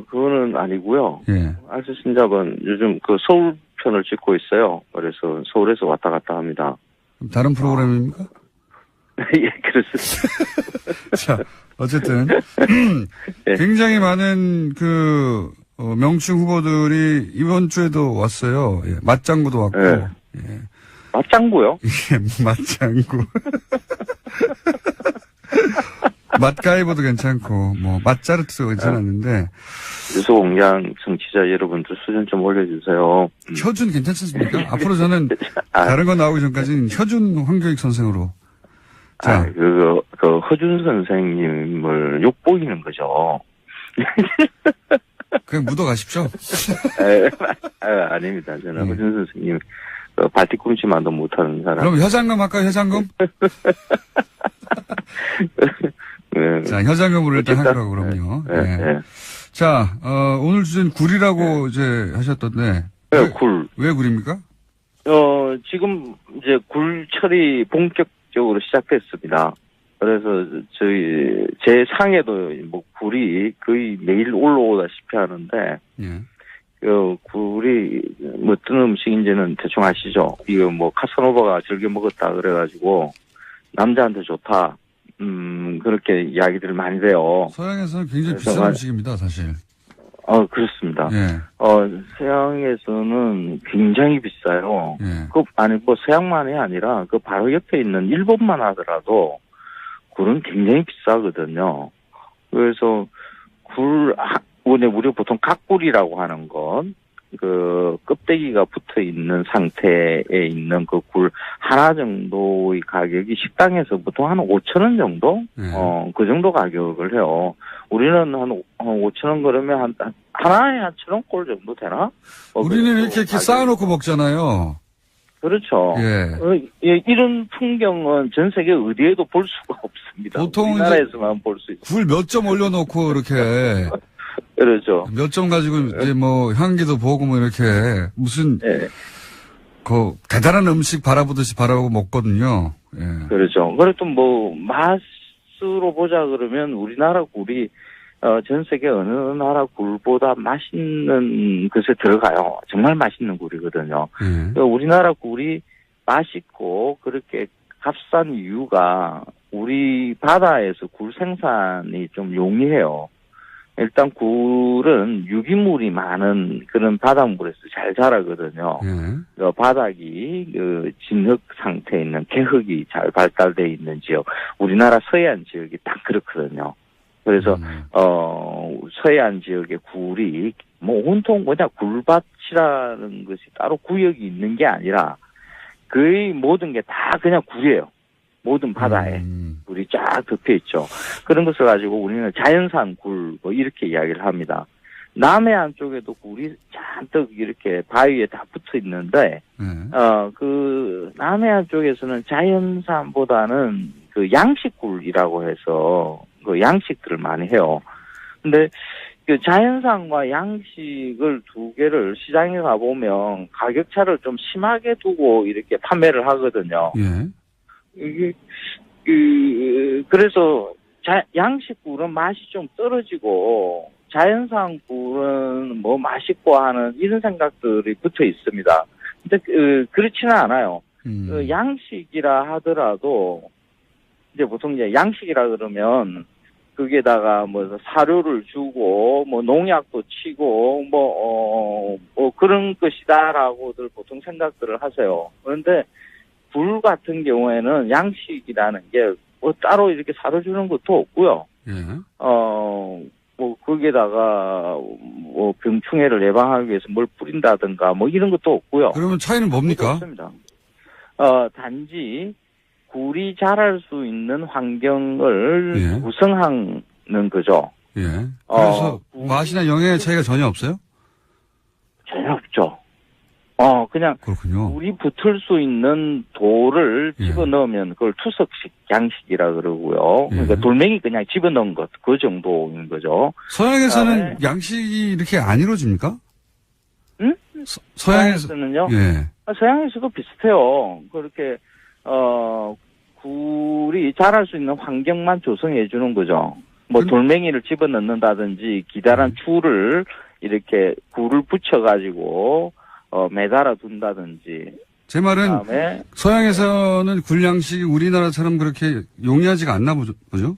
그거는 아니고요. 예. 알쓸 신잡은 요즘 그 서울 편을 찍고 있어요. 그래서 서울에서 왔다 갔다 합니다. 그럼 다른 프로그램입니까? 예, 그렇습니다. 자, 어쨌든. 예. 굉장히 많은 명충 후보들이 이번 주에도 왔어요. 예, 맞장구도 왔고. 예. 예. 맞장구요? 예, 맞장구. 맛가이버도 괜찮고, 맛자르트도 괜찮았는데. 유소공장 청취자 여러분들 수준 좀 올려주세요. 혀준 괜찮습니까? 앞으로 저는 다른 거 나오기 전까지는 혀준 황교익 선생으로. 자. 허준 선생님을 욕보이는 거죠. 그냥 묻어가십시오. 아닙니다. 저는 허준 선생님, 발뒤꿈치만도 못하는 사람. 그럼 혀장금 할까요, 혀장금? 네. 자, 혀장금으로 일단 하려고 그럼요. 네. 네. 네. 자, 오늘 주제는 굴이라고 이제 하셨던데. 네, 굴. 왜 굴입니까? 지금 이제 굴철이 본격적으로 시작됐습니다. 그래서 제 상에도 굴이 거의 매일 올라오다시피 하는데, 예. 굴이 어떤 음식인지는 대충 아시죠? 이거 카사노바가 즐겨 먹었다 그래가지고, 남자한테 좋다. 그렇게 이야기들을 많이 해요. 서양에서는 굉장히 비싼 음식입니다, 사실. 그렇습니다. 예. 서양에서는 굉장히 비싸요. 예. 서양만이 아니라 바로 옆에 있는 일본만 하더라도 굴은 굉장히 비싸거든요. 그래서 우리 보통 각굴이라고 하는 건 껍데기가 붙어 있는 상태에 있는 굴 하나 정도의 가격이 식당에서 보통 한 5,000원 정도? 그 정도 가격을 해요. 우리는 한 5,000원 그러면 하나에 한 1,000원꼴 정도 되나? 우리는 이렇게 쌓아놓고 먹잖아요. 그렇죠. 예. 이런 풍경은 전 세계 어디에도 볼 수가 없습니다. 보통 우리나라에서만 볼 수 있어요. 굴 몇 점 올려놓고 이렇게. 그렇죠. 몇 점 가지고 이제 향기도 보고 이렇게 무슨 대단한 음식 바라보듯이 바라보고 먹거든요. 예. 그렇죠. 그래도 맛으로 보자 그러면 우리나라 굴이 전 세계 어느 나라 굴보다 맛있는 것에 들어가요. 정말 맛있는 굴이거든요. 우리나라 굴이 맛있고 그렇게 값싼 이유가 우리 바다에서 굴 생산이 좀 용이해요. 일단 굴은 유기물이 많은 그런 바닷물에서 잘 자라거든요. 바닥이 진흙 상태에 있는 개흙이 잘 발달되어 있는 지역, 우리나라 서해안 지역이 딱 그렇거든요. 그래서 서해안 지역의 굴이 온통 그냥 굴밭이라는 것이 따로 구역이 있는 게 아니라 거의 모든 게 다 그냥 굴이에요. 모든 바다에 굴이 쫙 덮여 있죠. 그런 것을 가지고 우리는 자연산 굴 이렇게 이야기를 합니다. 남해안 쪽에도 굴이 잔뜩 이렇게 바위에 다 붙어 있는데 남해안 쪽에서는 자연산보다는 양식굴이라고 해서 양식들을 많이 해요. 근데 자연산과 양식을 두 개를 시장에 가보면 가격차를 좀 심하게 두고 이렇게 판매를 하거든요. 예. 그래서 양식굴은 맛이 좀 떨어지고 자연산 굴은 맛있고 하는 이런 생각들이 붙어 있습니다. 근데 그렇지는 않아요. 양식이라 하더라도 이제 보통 이제 양식이라 그러면 거기에다가 사료를 주고 농약도 치고 그런 것이다라고들 보통 생각들을 하세요. 그런데 굴 같은 경우에는 양식이라는 게 따로 이렇게 사료 주는 것도 없고요. 거기에다가 병충해를 예방하기 위해서 뭘 뿌린다든가 이런 것도 없고요. 그러면 차이는 뭡니까? 없습니다. 단지 굴이 자랄 수 있는 환경을 구성하는 거죠. 예. 그래서 맛이나 영양의 차이가 전혀 없어요? 전혀 없죠. 그냥 그렇군요. 굴이 붙을 수 있는 돌을 집어넣으면 그걸 투석식 양식이라 그러고요. 그러니까 돌멩이 그냥 집어넣은 것, 그 정도인 거죠. 서양에서는 양식이 이렇게 안 이루어집니까? 응? 서양에서는요? 예. 서양에서도 비슷해요. 그렇게, 굴이 자랄 수 있는 환경만 조성해 주는 거죠. 뭐 돌멩이를 집어넣는다든지 기다란 줄을 이렇게 굴을 붙여가지고, 매달아 둔다든지. 제 말은 그다음에 서양에서는 굴 양식이 우리나라처럼 그렇게 용이하지가 않나 보죠?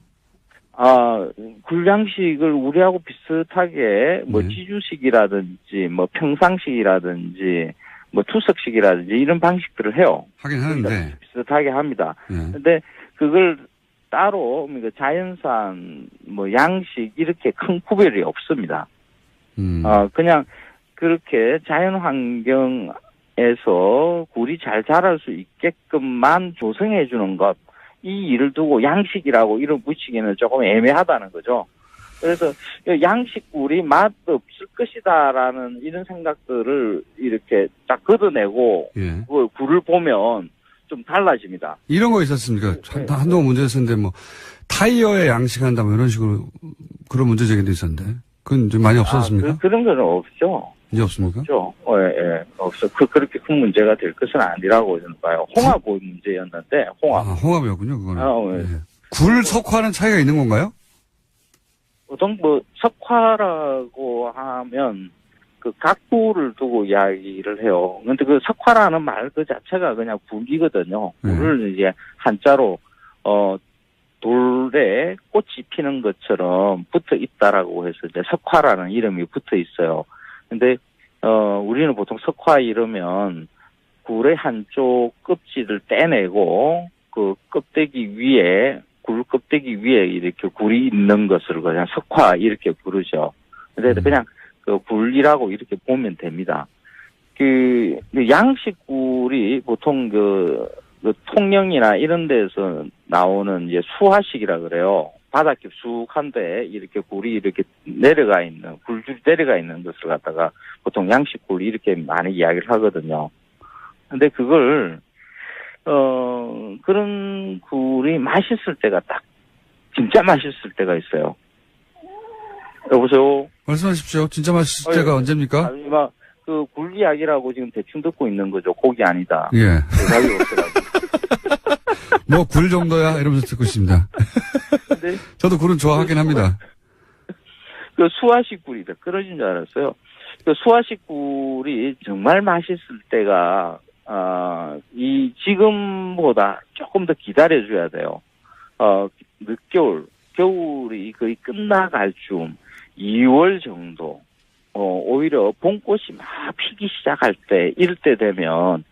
굴 양식을 우리하고 비슷하게 뭐 네. 지주식이라든지 뭐 평상식이라든지 뭐 투석식이라든지 이런 방식들을 해요. 하긴 하는데. 비슷하게 합니다. 예. 근데 그걸 따로 그 자연산 뭐 양식 이렇게 큰 구별이 없습니다. 그냥 그렇게 자연 환경에서 굴이 잘 자랄 수 있게끔만 조성해 주는 것, 이 일을 두고 양식이라고 이름 붙이기는 조금 애매하다는 거죠. 그래서 양식굴이 맛 없을 것이다라는 이런 생각들을 이렇게 딱 걷어내고 예. 그 굴을 보면 좀 달라집니다. 이런 거 있었습니까? 한동안 문제였었는데 뭐 타이어에 양식한다 뭐 이런 식으로 그런 문제 제기도 있었는데 그건 이제 많이 없어졌습니까? 그런 건 없죠. 이제 없습니까? 없죠. 예, 없어. 그렇게 큰 문제가 될 것은 아니라고 저는 봐요. 홍합 문제였는데, 홍합. 홍합이었군요, 그거는. 예. 예. 굴, 석화는 차이가 있는 건가요? 보통 석화라고 하면, 그 각굴을 두고 이야기를 해요. 근데 그 석화라는 말 그 자체가 그냥 굴이거든요. 굴을 이제 한자로, 돌에 꽃이 피는 것처럼 붙어 있다라고 해서 이제 석화라는 이름이 붙어 있어요. 근데, 우리는 보통 석화 이러면 굴의 한쪽 껍질을 떼내고 그 껍데기 위에, 굴 껍데기 위에 이렇게 굴이 있는 것을 그냥 석화 이렇게 부르죠. 근데 그냥 그 굴이라고 이렇게 보면 됩니다. 그 양식굴이 보통 그 통영이나 이런 데서 나오는 이제 수화식이라 그래요. 바닥 깊숙한데 이렇게 굴이 이렇게 내려가 있는, 굴줄이 내려가 있는 것을 갖다가 보통 양식굴 이렇게 많이 이야기를 하거든요. 근데 그걸, 그런 굴이 맛있을 때가 딱, 진짜 맛있을 때가 있어요. 여보세요? 말씀하십시오. 진짜 맛있을 때가 언제입니까? 아니, 막, 그 굴 이야기라고 지금 대충 듣고 있는 거죠. 고기 아니다. 예. 대답이 없더라고요. 뭐 굴 정도야? 이러면서 듣고 있습니다. 근데 저도 굴은 좋아하긴 합니다. 그 수화식 굴이다. 그러신 줄 알았어요. 그 수화식 굴이 정말 맛있을 때가, 이 지금보다 조금 더 기다려줘야 돼요. 늦겨울, 겨울이 거의 끝나갈 쯤, 2월 정도, 오히려 봄꽃이 막 피기 시작할 때, 이럴 때 되면,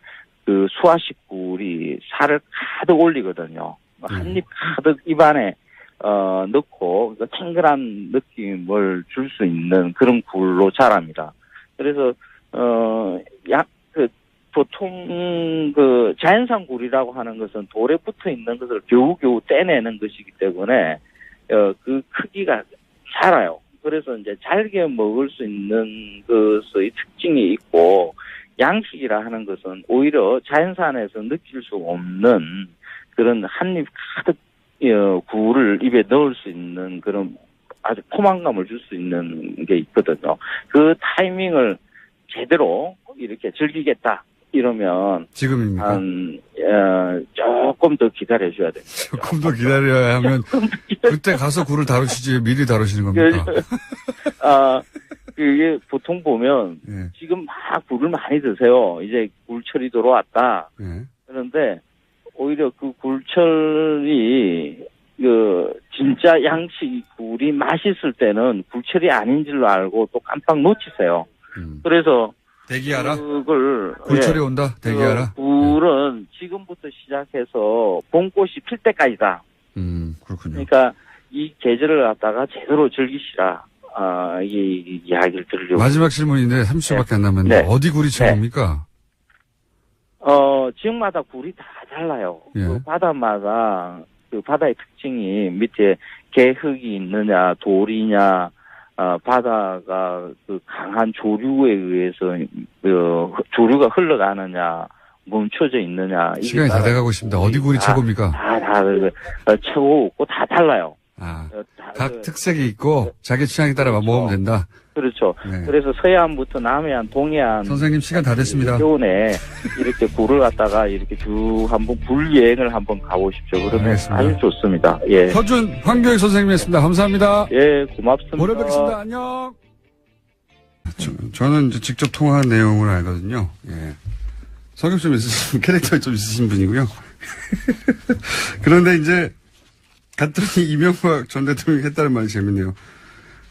그 수화식 굴이 살을 가득 올리거든요. 한 입 가득 입안에 넣고 탱글한 느낌을 줄 수 있는 그런 굴로 자랍니다. 그래서 보통 그 자연산 굴이라고 하는 것은 돌에 붙어 있는 것을 겨우겨우 떼내는 것이기 때문에 그 크기가 작아요. 그래서 이제 잘게 먹을 수 있는 것의 특징이 있고, 양식이라 하는 것은 오히려 자연산에서 느낄 수 없는 그런 한입 가득 굴을 입에 넣을 수 있는 그런 아주 포만감을 줄 수 있는 게 있거든요. 그 타이밍을 제대로 이렇게 즐기겠다 이러면 지금입니까? 조금 더 기다려줘야 됩니다. 조금 더 기다려야 하면 그때 가서 굴을 다루시지 미리 다루시는 겁니까? 이게 보통 보면 예. 지금 막 굴을 많이 드세요. 이제 굴철이 들어왔다. 예. 그런데 오히려 그 굴철이 진짜 양식 굴이 맛있을 때는 굴철이 아닌 줄로 알고 또 깜빡 놓치세요. 그래서 대기하라? 그걸 굴철이 온다? 대기하라? 굴은 지금부터 시작해서 봄꽃이 필 때까지다. 그렇군요. 그러니까 이 계절을 갖다가 제대로 즐기시라. 이 이야기를 들으려고. 마지막 질문인데 30초밖에 안 남았는데 어디 굴이 최고입니까? 지역마다 굴이 다 달라요. 예. 그 바다마다 그 바다의 특징이 밑에 개흙이 있느냐, 돌이냐, 바다가 그 강한 조류에 의해서 조류가 흘러가느냐, 멈춰져 있느냐. 시간이 다 돼가고 있습니다. 어디 굴이 최고입니까? 최고 없고 다 달라요. 각 특색이 있고 자기 취향에 따라 먹으면 된다. 그렇죠. 네. 그래서 서해안부터 남해안, 동해안. 선생님 시간 다 됐습니다. 겨울에 이렇게 굴을 갖다가 이렇게 쭉 한번 굴 여행을 한번 가보십시오. 그러면 알겠습니다. 아주 좋습니다. 예. 서준 황교익 선생님이었습니다. 감사합니다. 예, 고맙습니다. 오래 뵙겠습니다. 안녕. 저는 이제 직접 통화한 내용을 알거든요. 예. 성격 좀 있으신, 캐릭터 좀 있으신 분이고요. 그런데 이제, 갔더니 이명박 전 대통령이 했다는 말이 재밌네요.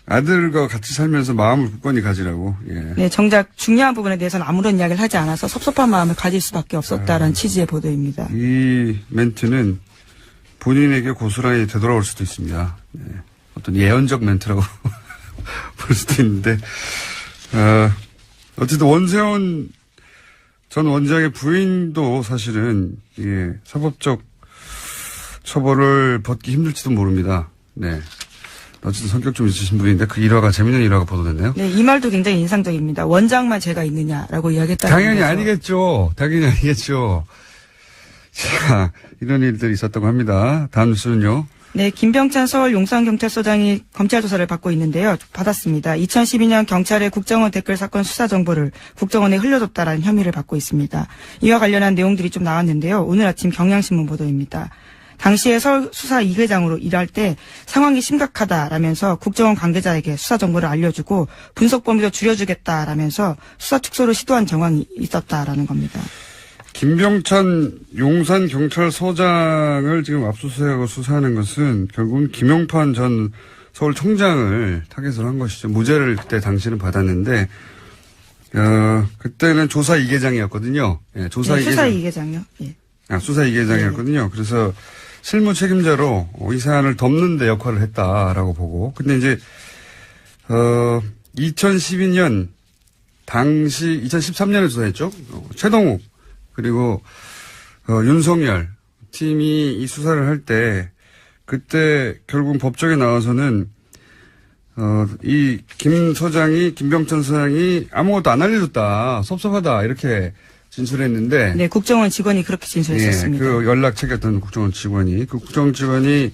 아들과 같이 살면서 마음을 굳건히 가지라고. 예. 네, 정작 중요한 부분에 대해서는 아무런 이야기를 하지 않아서 섭섭한 마음을 가질 수밖에 없었다라는 취지의 보도입니다. 이 멘트는 본인에게 고스란히 되돌아올 수도 있습니다. 예. 어떤 예언적 멘트라고 볼 수도 있는데, 어쨌든 원세훈 전 원장의 부인도 사실은, 예, 사법적 처벌을 받기 힘들지도 모릅니다. 네. 어쨌든 성격 좀 있으신 분인데 그 일화가 재밌는 일화가 보도됐네요. 네, 이 말도 굉장히 인상적입니다. 원장만 죄가 있느냐라고 이야기했다는 당연히 거죠. 아니겠죠. 당연히 아니겠죠. 자, 이런 일들이 있었다고 합니다. 다음 뉴스는요. 네, 김병찬 서울 용산경찰서장이 검찰 조사를 받고 있는데요. 받았습니다. 2012년 경찰의 국정원 댓글 사건 수사 정보를 국정원에 흘려줬다라는 혐의를 받고 있습니다. 이와 관련한 내용들이 좀 나왔는데요. 오늘 아침 경향신문 보도입니다. 당시에 서울 수사 2계장으로 일할 때 상황이 심각하다라면서 국정원 관계자에게 수사 정보를 알려주고 분석 범위도 줄여주겠다라면서 수사 축소를 시도한 정황이 있었다라는 겁니다. 김병찬 용산경찰서장을 지금 압수수색하고 수사하는 것은 결국은 김용판 전 서울청장을 타겟으로 한 것이죠. 무죄를 그때 당시는 받았는데, 그때는 조사 2계장이었거든요. 예, 조사 네, 2계장. 수사 2계장요. 예. 수사 2계장이었거든요. 그래서 실무 책임자로 이 사안을 덮는 데 역할을 했다라고 보고. 근데 이제, 2012년, 당시, 2013년에 조사했죠. 최동욱, 그리고, 윤석열 팀이 이 수사를 할 때, 그때 결국 법정에 나와서는, 이 김 서장이, 김병찬 서장이 아무것도 안 알려줬다. 섭섭하다. 이렇게 진술했는데. 네, 국정원 직원이 그렇게 진술했었습니다. 예, 그 연락 챙겼던 국정원 직원이, 그 국정원 직원이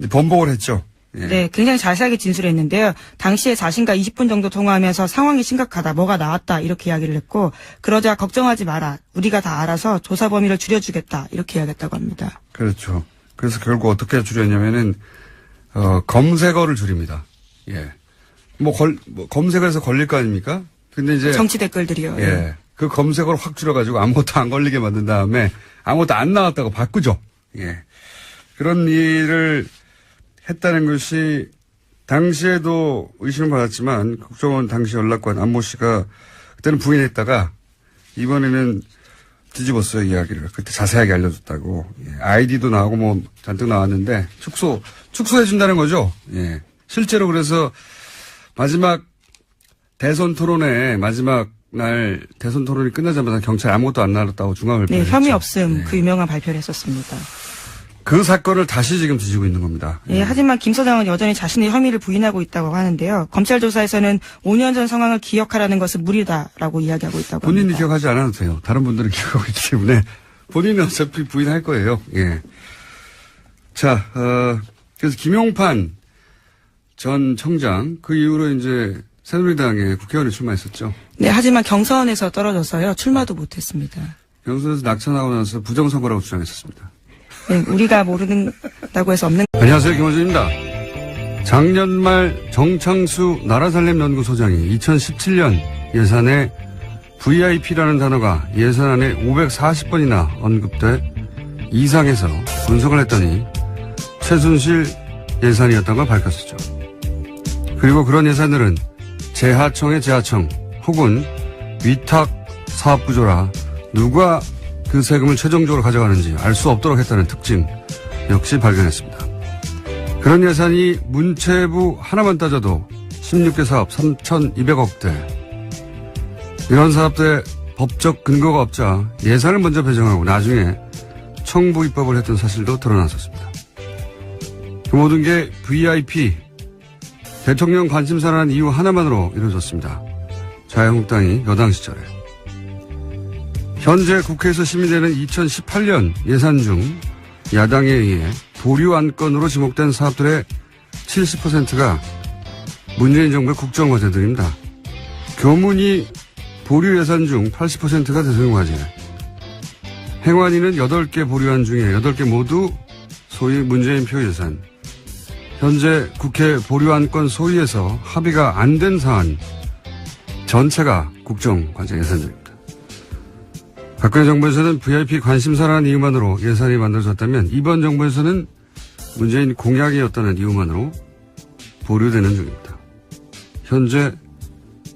번복을 했죠. 예. 네, 굉장히 자세하게 진술했는데요. 당시에 자신과 20분 정도 통화하면서 상황이 심각하다, 뭐가 나왔다 이렇게 이야기를 했고 그러자 걱정하지 마라, 우리가 다 알아서 조사 범위를 줄여주겠다 이렇게 이야기했다고 합니다. 그렇죠. 그래서 결국 어떻게 줄였냐면은 검색어를 줄입니다. 예, 검색어에서 걸릴 거 아닙니까? 근데 이제 정치 댓글들이요. 예, 그 검색어를 확 줄여가지고 아무것도 안 걸리게 만든 다음에 아무것도 안 나왔다고 바꾸죠. 예, 그런 일을 했다는 것이 당시에도 의심을 받았지만 국정원 당시 연락관 안모 씨가 그때는 부인했다가 이번에는 뒤집었어요, 이야기를. 그때 자세하게 알려줬다고. 예, 아이디도 나오고 뭐 잔뜩 나왔는데 축소해준다는 거죠. 예, 실제로 그래서 마지막 대선 토론회 마지막 날 대선 토론이 끝나자마자 경찰 아무것도 안 나왔다고 중앙을표를 네, 혐의 했죠. 없음 예. 그 유명한 발표를 했었습니다. 그 사건을 다시 지금 뒤지고 있는 겁니다. 예, 하지만 김 서장은 여전히 자신의 혐의를 부인하고 있다고 하는데요. 검찰 조사에서는 5년 전 상황을 기억하라는 것은 무리다라고 이야기하고 있다고 본인이 합니다. 기억하지 않아도 돼요. 다른 분들은 기억하고 있기 때문에 본인은 어차피 부인할 거예요. 예. 자, 그래서 김용판 전 청장 그 이후로 이제 새누리당에 국회의원에 출마했었죠. 네, 하지만 경선에서 떨어져서요. 출마도 못했습니다. 경선에서 낙선하고 나서 부정선거라고 주장했었습니다. 네, 우리가 모른다고 해서 없는. 안녕하세요, 김호준입니다. 작년 말 정창수 나라살림연구소장이 2017년 예산에 VIP라는 단어가 예산안에 540번이나 언급돼 이상해서 분석을 했더니 최순실 예산이었던 걸 밝혔었죠. 그리고 그런 예산들은 재하청의 재하청 혹은 위탁 사업 구조라 누가 그 세금을 최종적으로 가져가는지 알 수 없도록 했다는 특징 역시 발견했습니다. 그런 예산이 문체부 하나만 따져도 16개 사업 3,200억대. 이런 사업들의 법적 근거가 없자 예산을 먼저 배정하고 나중에 청부 입법을 했던 사실도 드러났었습니다. 그 모든 게 VIP, 대통령 관심사라는 이유 하나만으로 이루어졌습니다. 자유한국당이 여당 시절에. 현재 국회에서 심의되는 2018년 예산 중 야당에 의해 보류 안건으로 지목된 사업들의 70%가 문재인 정부의 국정과제들입니다. 교문이 보류 예산 중 80%가 대통령과제. 행안위는 8개 보류안 중에 8개 모두 소위 문재인 표 예산. 현재 국회 보류안건 소위에서 합의가 안 된 사안 전체가 국정과제 예산들입니다. 박근혜 정부에서는 VIP 관심사라는 이유만으로 예산이 만들어졌다면 이번 정부에서는 문재인 공약이었다는 이유만으로 보류되는 중입니다. 현재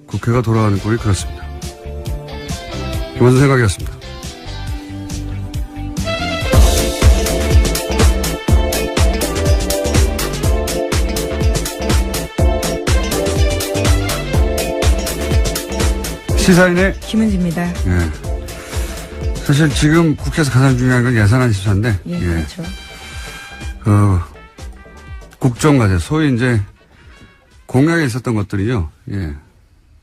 국회가 돌아가는 꼴이 그렇습니다. 김원준 생각이었습니다. 시사인의 김은지입니다. 예. 사실 지금 국회에서 가장 중요한 건 예산안 심사인데, 예, 그렇죠. 국정과제, 소위 이제 공약에 있었던 것들이요. 예.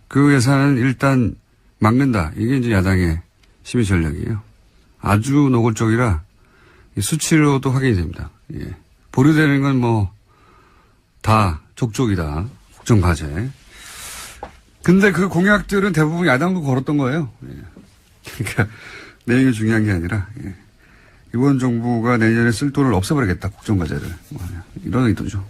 그 예산은 일단 막는다. 이게 이제 야당의 심의 전략이에요. 아주 노골적이라 수치로도 확인이 됩니다. 예. 보류되는 건 뭐 다 족족이다. 국정과제. 근데 그 공약들은 대부분 야당도 걸었던 거예요. 예. 그러니까 내용이 중요한 게 아니라 예. 이번 정부가 내년에 쓸 돈을 없애버리겠다. 국정과제를. 이런 의도죠.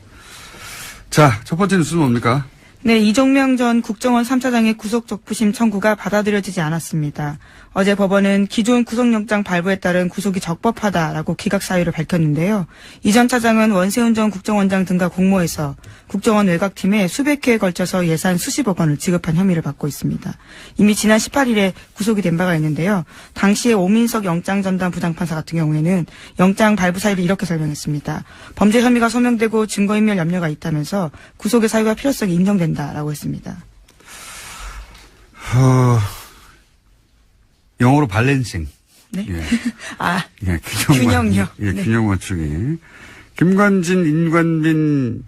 자, 첫 번째 뉴스는 뭡니까? 네, 이종명 전 국정원 3차장의 구속적부심 청구가 받아들여지지 않았습니다. 어제 법원은 기존 구속영장 발부에 따른 구속이 적법하다라고 기각 사유를 밝혔는데요. 이 전 차장은 원세훈 전 국정원장 등과 공모해서 국정원 외곽팀에 수백 회에 걸쳐서 예산 수십억 원을 지급한 혐의를 받고 있습니다. 이미 지난 18일에 구속이 된 바가 있는데요. 당시에 오민석 영장전담 부장판사 같은 경우에는 영장 발부 사유를 이렇게 설명했습니다. 범죄 혐의가 소명되고 증거인멸 염려가 있다면서 구속의 사유가 필요성이 인정된다라고 했습니다. 영어로 발렌싱. 네. 예. 아, 예, 균형요. 예, 네. 균형 맞추기. 김관진, 인관빈,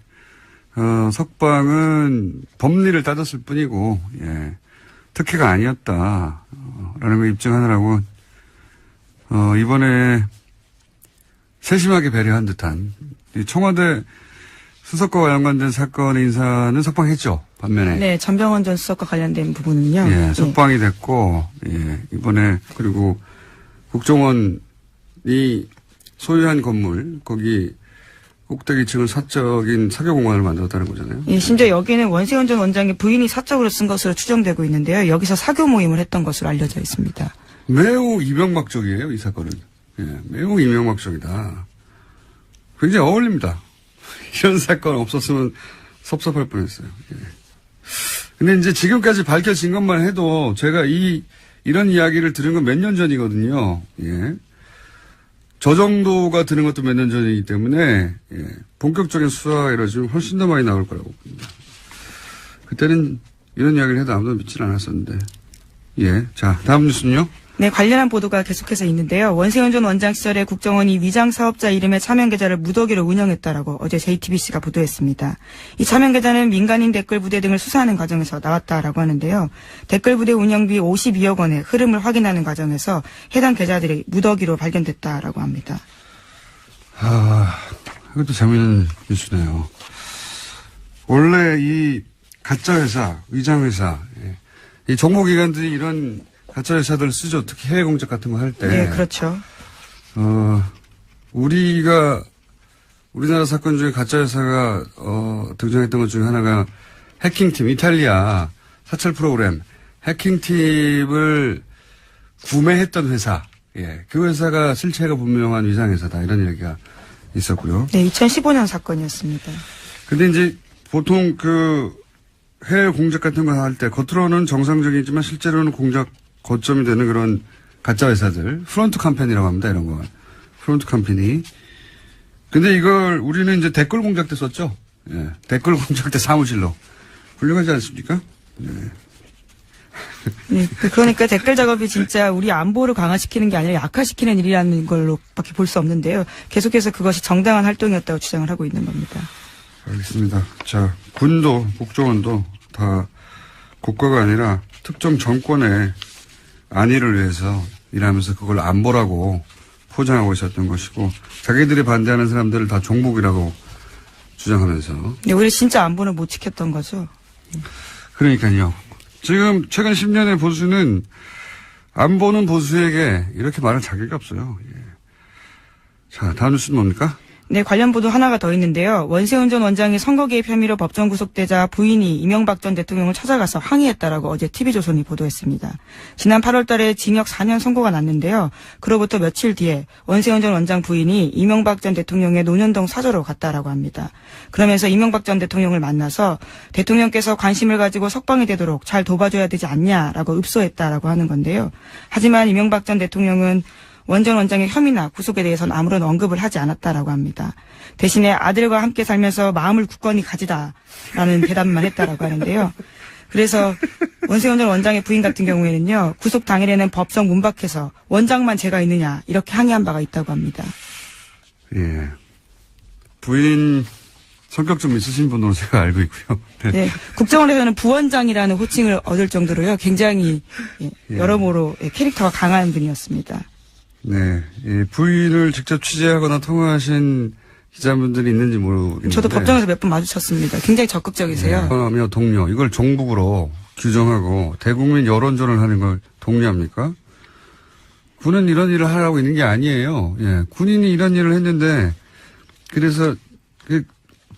석방은 법리를 따졌을 뿐이고, 예, 특혜가 아니었다. 라는 걸 입증하느라고, 이번에 세심하게 배려한 듯한, 이 청와대 수석과 연관된 사건의 인사는 석방했죠. 반면에. 네, 전병헌 전 수석과 관련된 부분은요. 예, 석방이 됐고, 예, 이번에, 그리고 국정원이 소유한 건물, 거기 꼭대기 층은 사적인 사교 공간을 만들었다는 거잖아요. 예, 심지어 여기는 원세훈 전 원장의 부인이 사적으로 쓴 것으로 추정되고 있는데요. 여기서 사교 모임을 했던 것으로 알려져 있습니다. 매우 이명박적이에요, 이 사건은. 예, 매우 이명박적이다. 굉장히 어울립니다. 이런 사건 없었으면 섭섭할 뻔했어요. 예. 근데 이제 지금까지 밝혀진 것만 해도 제가 이런 이야기를 들은 건 몇 년 전이거든요. 예. 저 정도가 드는 것도 몇 년 전이기 때문에, 예. 본격적인 수사가 이루어지면 훨씬 더 많이 나올 거라고 봅니다. 그때는 이런 이야기를 해도 아무도 믿질 않았었는데. 예. 자, 다음 뉴스는요? 네, 관련한 보도가 계속해서 있는데요. 원세훈 전 원장 시절에 국정원이 위장 사업자 이름의 차명 계좌를 무더기로 운영했다라고 어제 JTBC가 보도했습니다. 이 차명 계좌는 민간인 댓글 부대 등을 수사하는 과정에서 나왔다라고 하는데요. 댓글 부대 운영비 52억 원의 흐름을 확인하는 과정에서 해당 계좌들이 무더기로 발견됐다라고 합니다. 이것도 재미있는 뉴스네요. 원래 이 가짜회사, 위장회사, 예. 이 정보기관들이 이런 가짜회사들 쓰죠. 특히 해외 공작 같은 거 할 때. 네, 그렇죠. 우리나라 사건 중에 가짜회사가, 등장했던 것 중에 하나가 해킹팀, 이탈리아 사찰 프로그램, 해킹팀을 구매했던 회사. 예. 그 회사가 실체가 분명한 위장회사다. 이런 얘기가 있었고요. 네, 2015년 사건이었습니다. 근데 이제 보통 해외 공작 같은 거 할 때 겉으로는 정상적이지만 실제로는 공작 거점이 되는 그런 가짜 회사들, 프론트 컴퍼니라고 합니다. 이런 거. 프론트 컴퍼니. 근데 이걸 우리는 이제 댓글 공작 때 썼죠. 예. 댓글 공작 때 사무실로. 훌륭하지 않습니까? 네. 네, 그러니까 댓글 작업이 진짜 우리 안보를 강화시키는 게 아니라 약화시키는 일이라는 걸로밖에 볼 수 없는데요. 계속해서 그것이 정당한 활동이었다고 주장을 하고 있는 겁니다. 알겠습니다. 자, 군도, 국정원도 다 국가가 아니라 특정 정권의 안위를 위해서 일하면서 그걸 안보라고 포장하고 있었던 것이고, 자기들이 반대하는 사람들을 다 종북이라고 주장하면서. 네, 우리 진짜 안보는 못 지켰던 거죠. 그러니까요. 지금 최근 10년의 보수는 안보는 보수에게 이렇게 말할 자격이 없어요. 예. 자, 다음 뉴스는 뭡니까? 네, 관련 보도 하나가 더 있는데요. 원세훈 전 원장이 선거 개입 혐의로 법정 구속되자 부인이 이명박 전 대통령을 찾아가서 항의했다라고 어제 TV조선이 보도했습니다. 지난 8월 달에 징역 4년 선고가 났는데요. 그로부터 며칠 뒤에 원세훈 전 원장 부인이 이명박 전 대통령의 논현동 사저로 갔다라고 합니다. 그러면서 이명박 전 대통령을 만나서 대통령께서 관심을 가지고 석방이 되도록 잘 도와줘야 되지 않냐라고 읍소했다라고 하는 건데요. 하지만 이명박 전 대통령은 원 전 원장의 혐의나 구속에 대해서는 아무런 언급을 하지 않았다라고 합니다. 대신에 아들과 함께 살면서 마음을 굳건히 가지다라는 대답만 했다라고 하는데요. 그래서 원세훈 전 원장의 부인 같은 경우에는요. 구속 당일에는 법정 문 밖에서 원장만 제가 있느냐 이렇게 항의한 바가 있다고 합니다. 예. 부인 성격 좀 있으신 분으로 제가 알고 있고요. 네. 네, 국정원에서는 부원장이라는 호칭을 얻을 정도로요. 굉장히 여러모로 캐릭터가 강한 분이었습니다. 네. 예, 부인을 직접 취재하거나 통화하신 기자분들이 있는지 모르겠는데. 저도 법정에서 몇 번 마주쳤습니다. 굉장히 적극적이세요. 하며 동료, 이걸 종북으로 규정하고 대국민 여론전을 하는 걸 동의합니까? 군은 이런 일을 하라고 있는 게 아니에요. 예, 군인이 이런 일을 했는데 그래서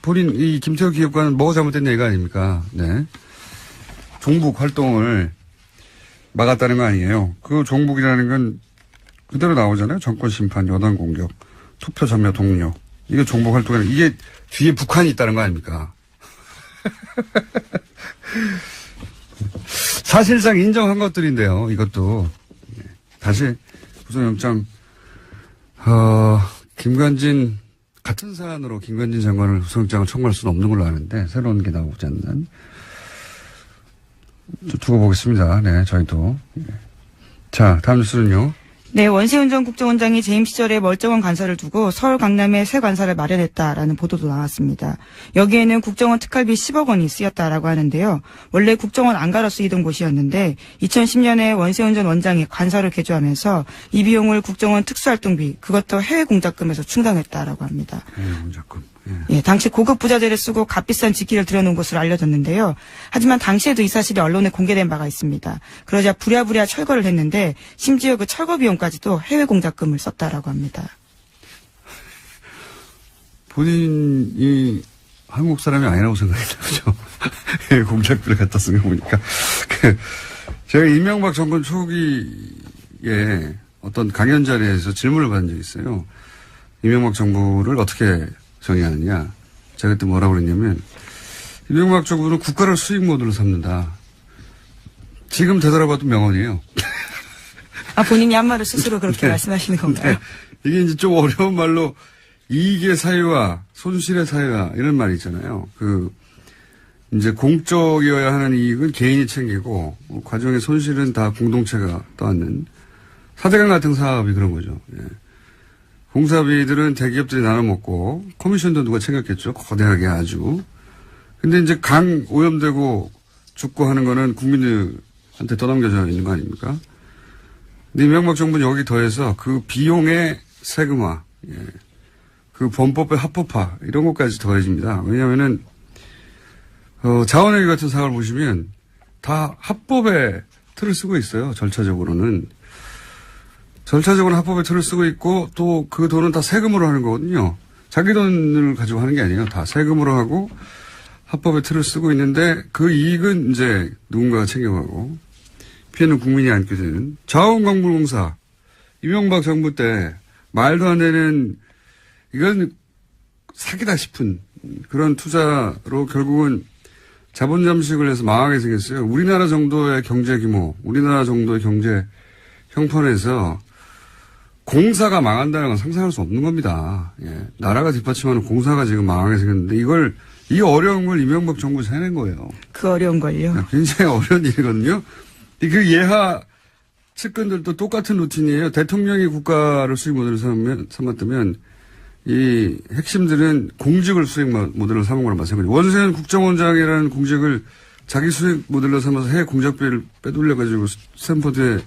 본인 이 김태호 기획관은 뭐가 잘못됐냐 이거 아닙니까? 네. 종북 활동을 막았다는 거 아니에요. 그 종북이라는 건 그대로 나오잖아요. 정권 심판, 여당 공격, 투표 참여 동료. 이게 종북 활동이라 이게 뒤에 북한이 있다는 거 아닙니까? 사실상 인정한 것들인데요. 이것도 다시 구속영장 김관진 같은 사안으로 김관진 장관을 구속영장을 청구할 수는 없는 걸로 아는데 새로운 게 나오지 않는 두고 보겠습니다. 네, 저희도. 자, 다음 뉴스는요. 네, 원세훈 전 국정원장이 재임 시절에 멀쩡한 관사를 두고 서울 강남에 새 관사를 마련했다라는 보도도 나왔습니다. 여기에는 국정원 특활비 10억 원이 쓰였다라고 하는데요. 원래 국정원 안가로 쓰이던 곳이었는데 2010년에 원세훈 전 원장이 관사를 개조하면서 이 비용을 국정원 특수활동비, 그것도 해외 공작금에서 충당했다라고 합니다. 해외 공작금. 예. 예, 당시 고급 부자재를 쓰고 값비싼 직기를 들여놓은 것으로 알려졌는데요. 하지만 당시에도 이 사실이 언론에 공개된 바가 있습니다. 그러자 부랴부랴 철거를 했는데 심지어 그 철거 비용까지도 해외 공작금을 썼다라고 합니다. 본인이 한국 사람이 아니라고 생각했나 보죠. 해외 공작비를 갖다 쓴 거 보니까. 제가 이명박 정권 초기에 어떤 강연 자리에서 질문을 받은 적이 있어요. 이명박 정부를 어떻게 정의하느냐. 제가 그때 뭐라고 그랬냐면, 이명박 정부는 국가를 수익 모드로 삼는다. 지금 되돌아봐도 명언이에요. 아, 본인이 한 말을 스스로 그렇게 네. 말씀하시는 건가요? 네. 이게 이제 좀 어려운 말로 이익의 사유와 손실의 사유와 이런 말이 있잖아요. 이제 공적이어야 하는 이익은 개인이 챙기고, 과정의 손실은 다 공동체가 떠안는 사대강 같은 사업이 그런 거죠. 예. 공사비들은 대기업들이 나눠 먹고 커미션도 누가 챙겼겠죠. 거대하게 아주. 근데 이제 강 오염되고 죽고 하는 거는 국민들한테 떠넘겨져 있는 거 아닙니까? 근데 이명박 정부는 여기 더해서 그 비용의 세금화, 예. 그 범법의 합법화 이런 것까지 더해집니다. 왜냐하면은 자원회계 같은 사업을 보시면 다 합법의 틀을 쓰고 있어요. 절차적으로는. 절차적으로 합법의 틀을 쓰고 있고 또 그 돈은 다 세금으로 하는 거거든요. 자기 돈을 가지고 하는 게 아니에요. 다 세금으로 하고 합법의 틀을 쓰고 있는데 그 이익은 이제 누군가가 챙겨가고 피해는 국민이 안게 되는 자원광물공사 이명박 정부 때 말도 안 되는 이건 사기다 싶은 그런 투자로 결국은 자본 잠식을 해서 망하게 생겼어요. 우리나라 정도의 경제 규모, 우리나라 정도의 경제 형편에서 공사가 망한다는 건 상상할 수 없는 겁니다. 예. 나라가 뒷받침하는 공사가 지금 망하게 생겼는데 이 어려운 걸 이명박 정부에서 해낸 거예요. 그 어려운 걸요. 굉장히 어려운 일이거든요. 그 예하 측근들도 똑같은 루틴이에요. 대통령이 국가를 수익 모델로 삼았다면 이 핵심들은 공직을 수익 모델로 삼은 거랑 마찬가지예요. 원세훈 국정원장이라는 공직을 자기 수익 모델로 삼아서 해외 공작비를 빼돌려가지고스탠포드에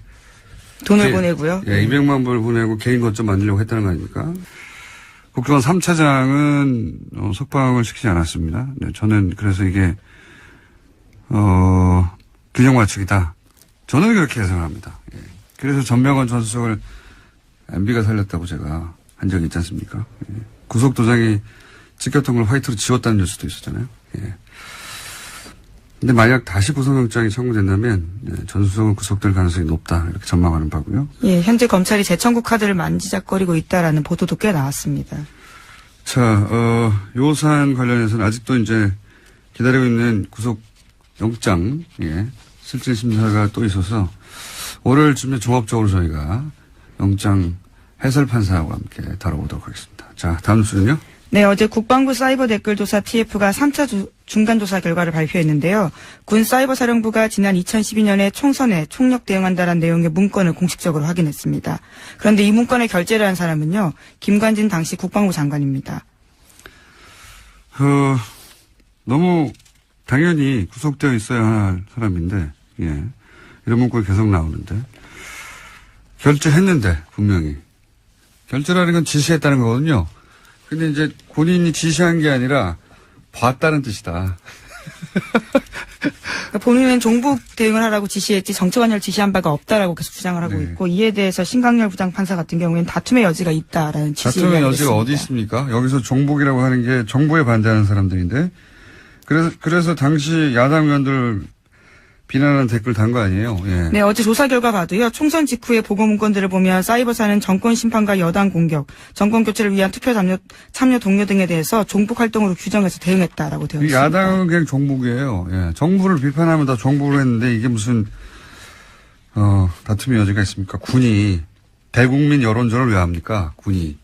돈을 보내고요. 예, 200만 불을 보내고 개인 거점 만들려고 했다는 거 아닙니까? 국정원 3차장은 석방을 시키지 않았습니다. 네, 저는 그래서 이게 균형 맞추기다. 저는 그렇게 해석합니다. 예. 그래서 전명원 전 수석을 MB가 살렸다고 제가 한 적이 있지 않습니까? 예. 구속도장이 찍혔던 걸 화이트로 지웠다는 뉴스도 있었잖아요. 예. 근데 만약 다시 구속영장이 청구된다면 전 수석은 구속될 가능성이 높다 이렇게 전망하는 바고요. 예, 현재 검찰이 재청구 카드를 만지작거리고 있다라는 보도도 꽤 나왔습니다. 자, 요 사안 관련해서는 아직도 이제 기다리고 있는 구속영장, 예, 실질 심사가 또 있어서 월요일쯤에 종합적으로 저희가 영장 해설 판사하고 함께 다뤄보도록 하겠습니다. 자, 다음 뉴스는요? 네, 어제 국방부 사이버 댓글 조사 TF가 3차 중간 조사 결과를 발표했는데요. 군 사이버 사령부가 지난 2012년에 총선에 총력 대응한다는 내용의 문건을 공식적으로 확인했습니다. 그런데 이 문건에 결재를 한 사람은요, 김관진 당시 국방부 장관입니다. 너무 당연히 구속되어 있어야 할 사람인데, 예, 이런 문건이 계속 나오는데 결재했는데 분명히 결재라는 건 지시했다는 거거든요. 근데 이제 본인이 지시한 게 아니라 봤다는 뜻이다. 그러니까 본인은 종북 대응을 하라고 지시했지 정치관여를 지시한 바가 없다라고 계속 주장을 하고 네. 있고, 이에 대해서 신강렬 부장판사 같은 경우에는 다툼의 여지가 있다라는 취지의 다툼의 이야기를 여지가 했습니다. 어디 있습니까? 여기서 종북이라고 하는 게 정부에 반대하는 사람들인데, 그래서 당시 야당 의원들 비난하는 댓글 단 거 아니에요? 예. 네, 어제 조사 결과 봐도요, 총선 직후의 보고 문건들을 보면 사이버사는 정권 심판과 여당 공격, 정권 교체를 위한 투표 참여 동료 등에 대해서 종북 활동으로 규정해서 대응했다라고 되어 이 있습니다. 야당은 그냥 종북이에요. 예. 정부를 비판하면 다 종북을 했는데 이게 무슨 다툼의 여지가 있습니까? 군이 대국민 여론전을 왜 합니까? 군이.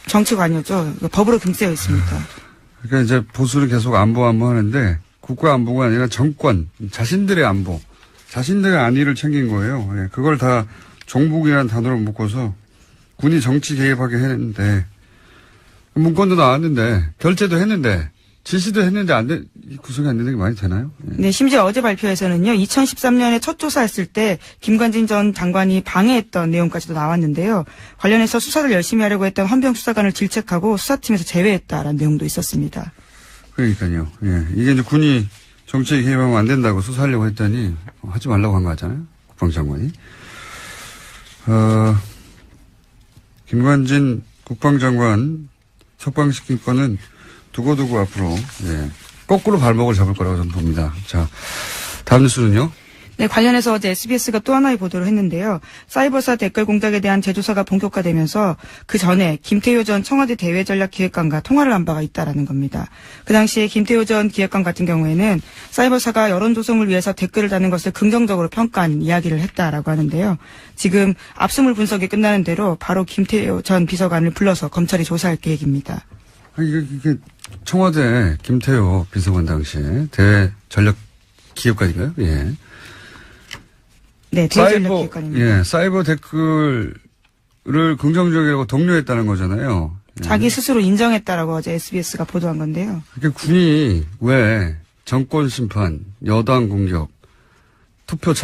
정치관여죠. 법으로 금지되어 있습니다. 그러니까 이제 보수를 계속 안보 하는데 국가 안보가 아니라 정권, 자신들의 안보, 자신들의 안위를 챙긴 거예요. 예. 그걸 다 종북이라는 단어로 묶어서 군이 정치 개입하게 했는데, 문건도 나왔는데, 결재도 했는데, 지시도 했는데 구속이 안 되는 게 많이 되나요? 예. 네, 심지어 어제 발표에서는요, 2013년에 첫 조사했을 때 김관진 전 장관이 방해했던 내용까지도 나왔는데요. 관련해서 수사를 열심히 하려고 했던 헌병 수사관을 질책하고 수사팀에서 제외했다라는 내용도 있었습니다. 그러니까요. 예. 이게 이제 군이 정치에 개입하면 안 된다고 수사하려고 했더니 하지 말라고 한 거 같잖아요. 국방장관이. 김관진 국방장관 석방시킨 건은 두고두고 앞으로, 예, 거꾸로 발목을 잡을 거라고 저는 봅니다. 자, 다음 뉴스는요? 네, 관련해서 어제 SBS가 또 하나의 보도를 했는데요. 사이버사 댓글 공작에 대한 재조사가 본격화되면서 그 전에 김태효 전 청와대 대외전략기획관과 통화를 한 바가 있다라는 겁니다. 그 당시에 김태효 전 기획관 같은 경우에는 사이버사가 여론 조성을 위해서 댓글을 다는 것을 긍정적으로 평가한 이야기를 했다라고 하는데요. 지금 압수물 분석이 끝나는 대로 바로 김태효 전 비서관을 불러서 검찰이 조사할 계획입니다. 이게 청와대 김태효 비서관 당시에 대전략기획관인가요? 예. 네, 대외전략기획관입니다. 예, 사이버 댓글을 긍정적이라고 독려했다는 거잖아요. 예. 자기 스스로 인정했다라고 어제 SBS가 보도한 건데요. 그러니까 군이 왜 정권 심판, 여당 공격, 투표 차